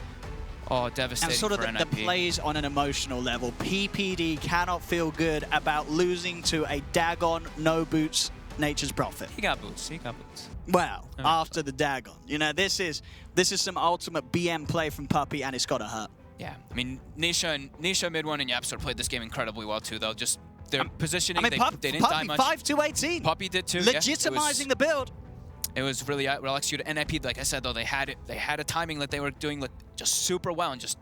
Oh, devastating. And sort of for the NIP. plays on an emotional level. PPD cannot feel good about losing to a Dagon, no boots, Nature's Prophet. He got boots. He got boots. Well, after the Dagon. You know, this is some ultimate BM play from Puppey, and it's got to hurt. Yeah, I mean, Nisha mid one and YapzOr played this game incredibly well too, though. Just their positioning, they didn't die much. 5-2-18. Puppey did too. Legitimizing the build. It was really well executed. NIP, like I said, though, they had a timing that they were doing just super well, and just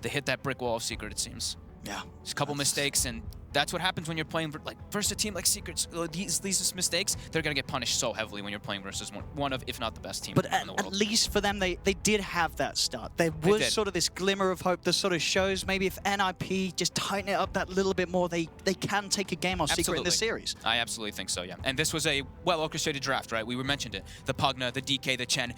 they hit that brick wall of Secret, it seems. Yeah. Just a couple mistakes, and that's what happens when you're playing versus a team like Secret. These mistakes, they're gonna get punished so heavily when you're playing versus one of, if not the best team in the world. At least for them, they did have that start. There was sort of this glimmer of hope that sort of shows maybe if NIP just tighten it up that little bit more, they can take a game off Secret in the series. I absolutely think so, yeah. And this was a well-orchestrated draft, right? We mentioned it. The Pugna, the DK, the Chen.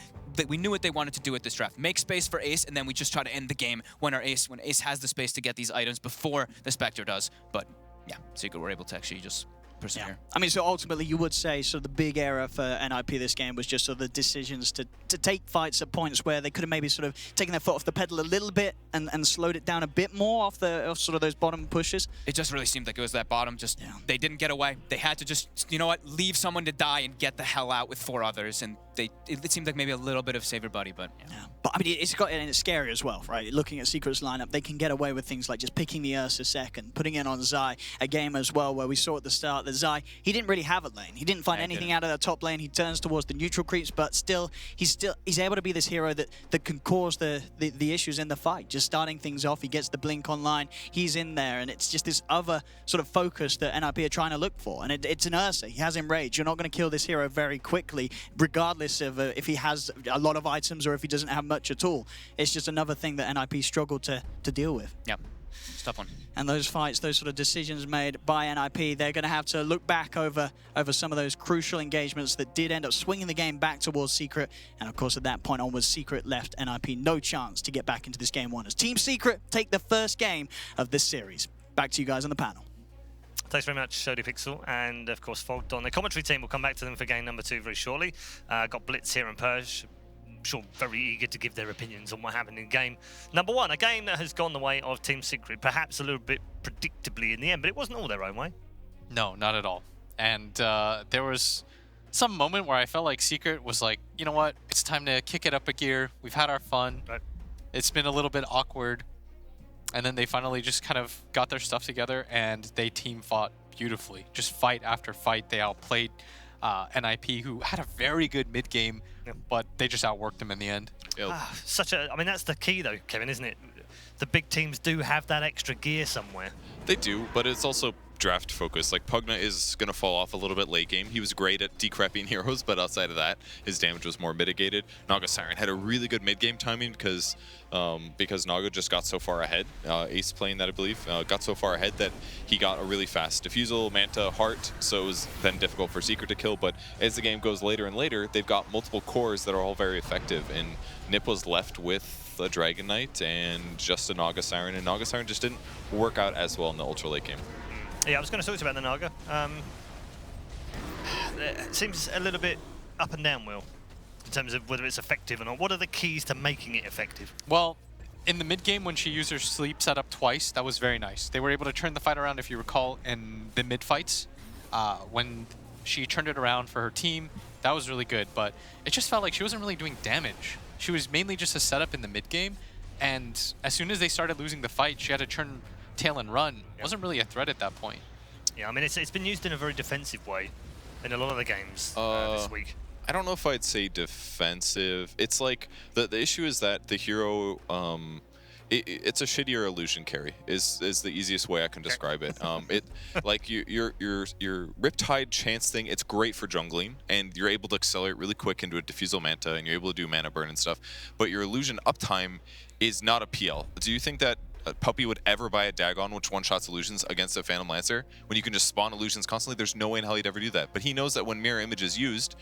We knew what they wanted to do with this draft. Make space for Ace, and then we just try to end the game when Ace has the space to get these items before the Spectre does. But yeah, Secret were able to actually just persevere. Yeah. I mean, so ultimately you would say sort of the big error for NIP this game was just sort of the decisions to take fights at points where they could have maybe sort of taken their foot off the pedal a little bit and slowed it down a bit more off sort of those bottom pushes. It just really seemed like it was that bottom. They didn't get away. They had to just, you know what, leave someone to die and get the hell out with 4 others. And it seemed like maybe a little bit of save your buddy, but yeah. But I mean, it's scary as well, right? Looking at Secret's lineup, they can get away with things like just picking the Ursa second, putting in on Zai, a game as well where we saw at the start that Zai, he didn't really have a lane. He didn't find anything out of that top lane. He turns towards the neutral creeps, but still, he's able to be this hero that can cause the issues in the fight. Just starting things off, he gets the blink online, he's in there, and it's just this other sort of focus that NIP are trying to look for. And it's an Ursa. He has Enrage. You're not going to kill this hero very quickly, regardless of if he has a lot of items or if he doesn't have much at all. It's just another thing that NIP struggled to deal with. Yep. It's a tough one. And those fights, those sort of decisions made by NIP, they're going to have to look back over some of those crucial engagements that did end up swinging the game back towards Secret. And of course, at that point onwards, Secret left NIP no chance to get back into this game 1 as Team Secret take the first game of this series. Back to you guys on the panel. Thanks very much, Shody Pixel, and of course Fogged on. The commentary team will come back to them for game number 2 very shortly. Got Blitz here and Purge. I'm sure very eager to give their opinions on what happened in game number 1. A game that has gone the way of Team Secret, perhaps a little bit predictably in the end, but it wasn't all their own way. No, not at all. And there was some moment where I felt like Secret was like, you know what, it's time to kick it up a gear. We've had our fun. Right. It's been a little bit awkward. And then they finally just kind of got their stuff together and they team fought beautifully. Just fight after fight. They outplayed NIP, who had a very good mid game, but they just outworked them in the end. I mean, that's the key though, Kevin, isn't it? The big teams do have that extra gear somewhere. They do, but it's also draft focus. Like, Pugna is going to fall off a little bit late game. He was great at decrepping heroes, but outside of that, his damage was more mitigated. Naga Siren had a really good mid-game timing because Naga just got so far ahead. Ace playing that, I believe, got so far ahead that he got a really fast Diffusal, Manta, Heart, so it was then difficult for Secret to kill. But as the game goes later and later, they've got multiple cores that are all very effective, and Nip was left with a Dragon Knight and just a Naga Siren, and Naga Siren just didn't work out as well in the ultra late game. Yeah, I was going to talk to you about the Naga. It seems a little bit up and down, Will, in terms of whether it's effective or not. What are the keys to making it effective? Well, in the mid game when she used her sleep setup twice, that was very nice. They were able to turn the fight around, if you recall, in the mid fights. When she turned it around for her team, that was really good, but it just felt like she wasn't really doing damage. She was mainly just a setup in the mid game, and as soon as they started losing the fight, she had to turn tail and run. Yep. Wasn't really a threat at that point. Yeah, I mean, it's been used in a very defensive way in a lot of the games this week. I don't know if I'd say defensive. It's like the issue is that the hero, it's a shittier illusion carry is the easiest way I can describe it. Like your Riptide chance thing, it's great for jungling, and you're able to accelerate really quick into a Diffusal Manta, and you're able to do mana burn and stuff. But your illusion uptime is not a PL. Do you think that Puppy would ever buy a Dagon which one-shots illusions against a Phantom Lancer when you can just spawn illusions constantly? There's no way in hell he'd ever do that. But he knows that when Mirror Image is used,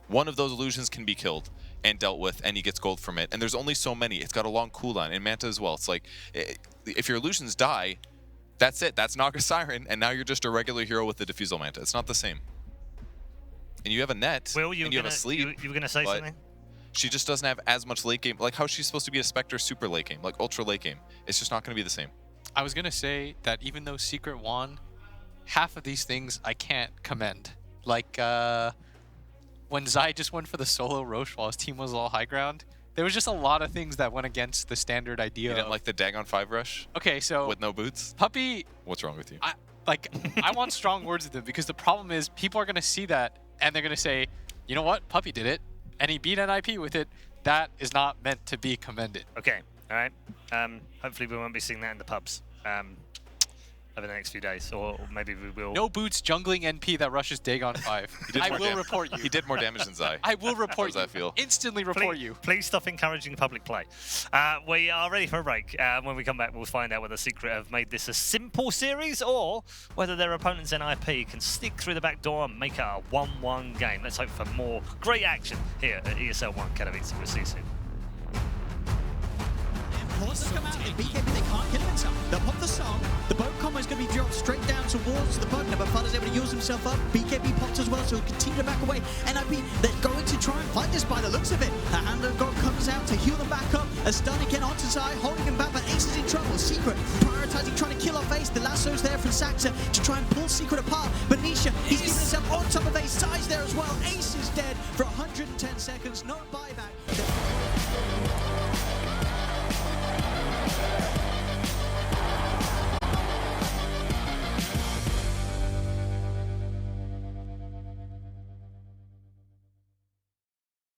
one of those illusions can be killed and dealt with, and he gets gold from it. And there's only so many. It's got a long cooldown, and Manta as well. It's like, if your illusions die, that's it. That's Naga Siren, and now you're just a regular hero with the Diffusal Manta. It's not the same. And you have a net, Will, and you have a sleep. You were going to say something? She just doesn't have as much late game. Like, how is she supposed to be a Spectre super late game? Like, ultra late game. It's just not going to be the same. I was going to say that even though Secret won, half of these things I can't commend. Like, when Zai just went for the solo Roche while his team was all high ground, there was just a lot of things that went against the standard idea. You didn't like the Dagon 5 rush? Okay, so... with no boots? Puppy... What's wrong with you? I want strong words with him, because the problem is people are going to see that, and they're going to say, you know what, Puppy did it, and he beat NIP with it. That is not meant to be commended. Okay, all right. Hopefully we won't be seeing that in the pubs over the next few days, or maybe we will. No boots jungling NP that rushes Dagon 5. I will report you. He did more damage than Zai. I will report you. How does that feel? Instantly report you. Please stop encouraging public play. We are ready for a break. When we come back, we'll find out whether Secret have made this a simple series or whether their opponent's NIP can sneak through the back door and make it a 1-1 game. Let's hope for more great action here at ESL 1 Katowice. We'll see you soon. Horses come out, BKB, they can't kill him in time. They'll pop the song, the boat combo is going to be dropped straight down towards the Pugna, but Fudder's able to use himself up. BKB popped as well, so he'll continue to back away. NIP, they're going to try and fight this by the looks of it. A Hand of God comes out to heal them back up. A stun again onto Zai, holding him back, but Ace is in trouble. Secret, prioritizing, trying to kill off Ace. The lasso's there from Saxa to try and pull Secret apart. But Nisha, he's giving himself on top of Ace. Zai's there as well. Ace is dead for 110 seconds, no buyback.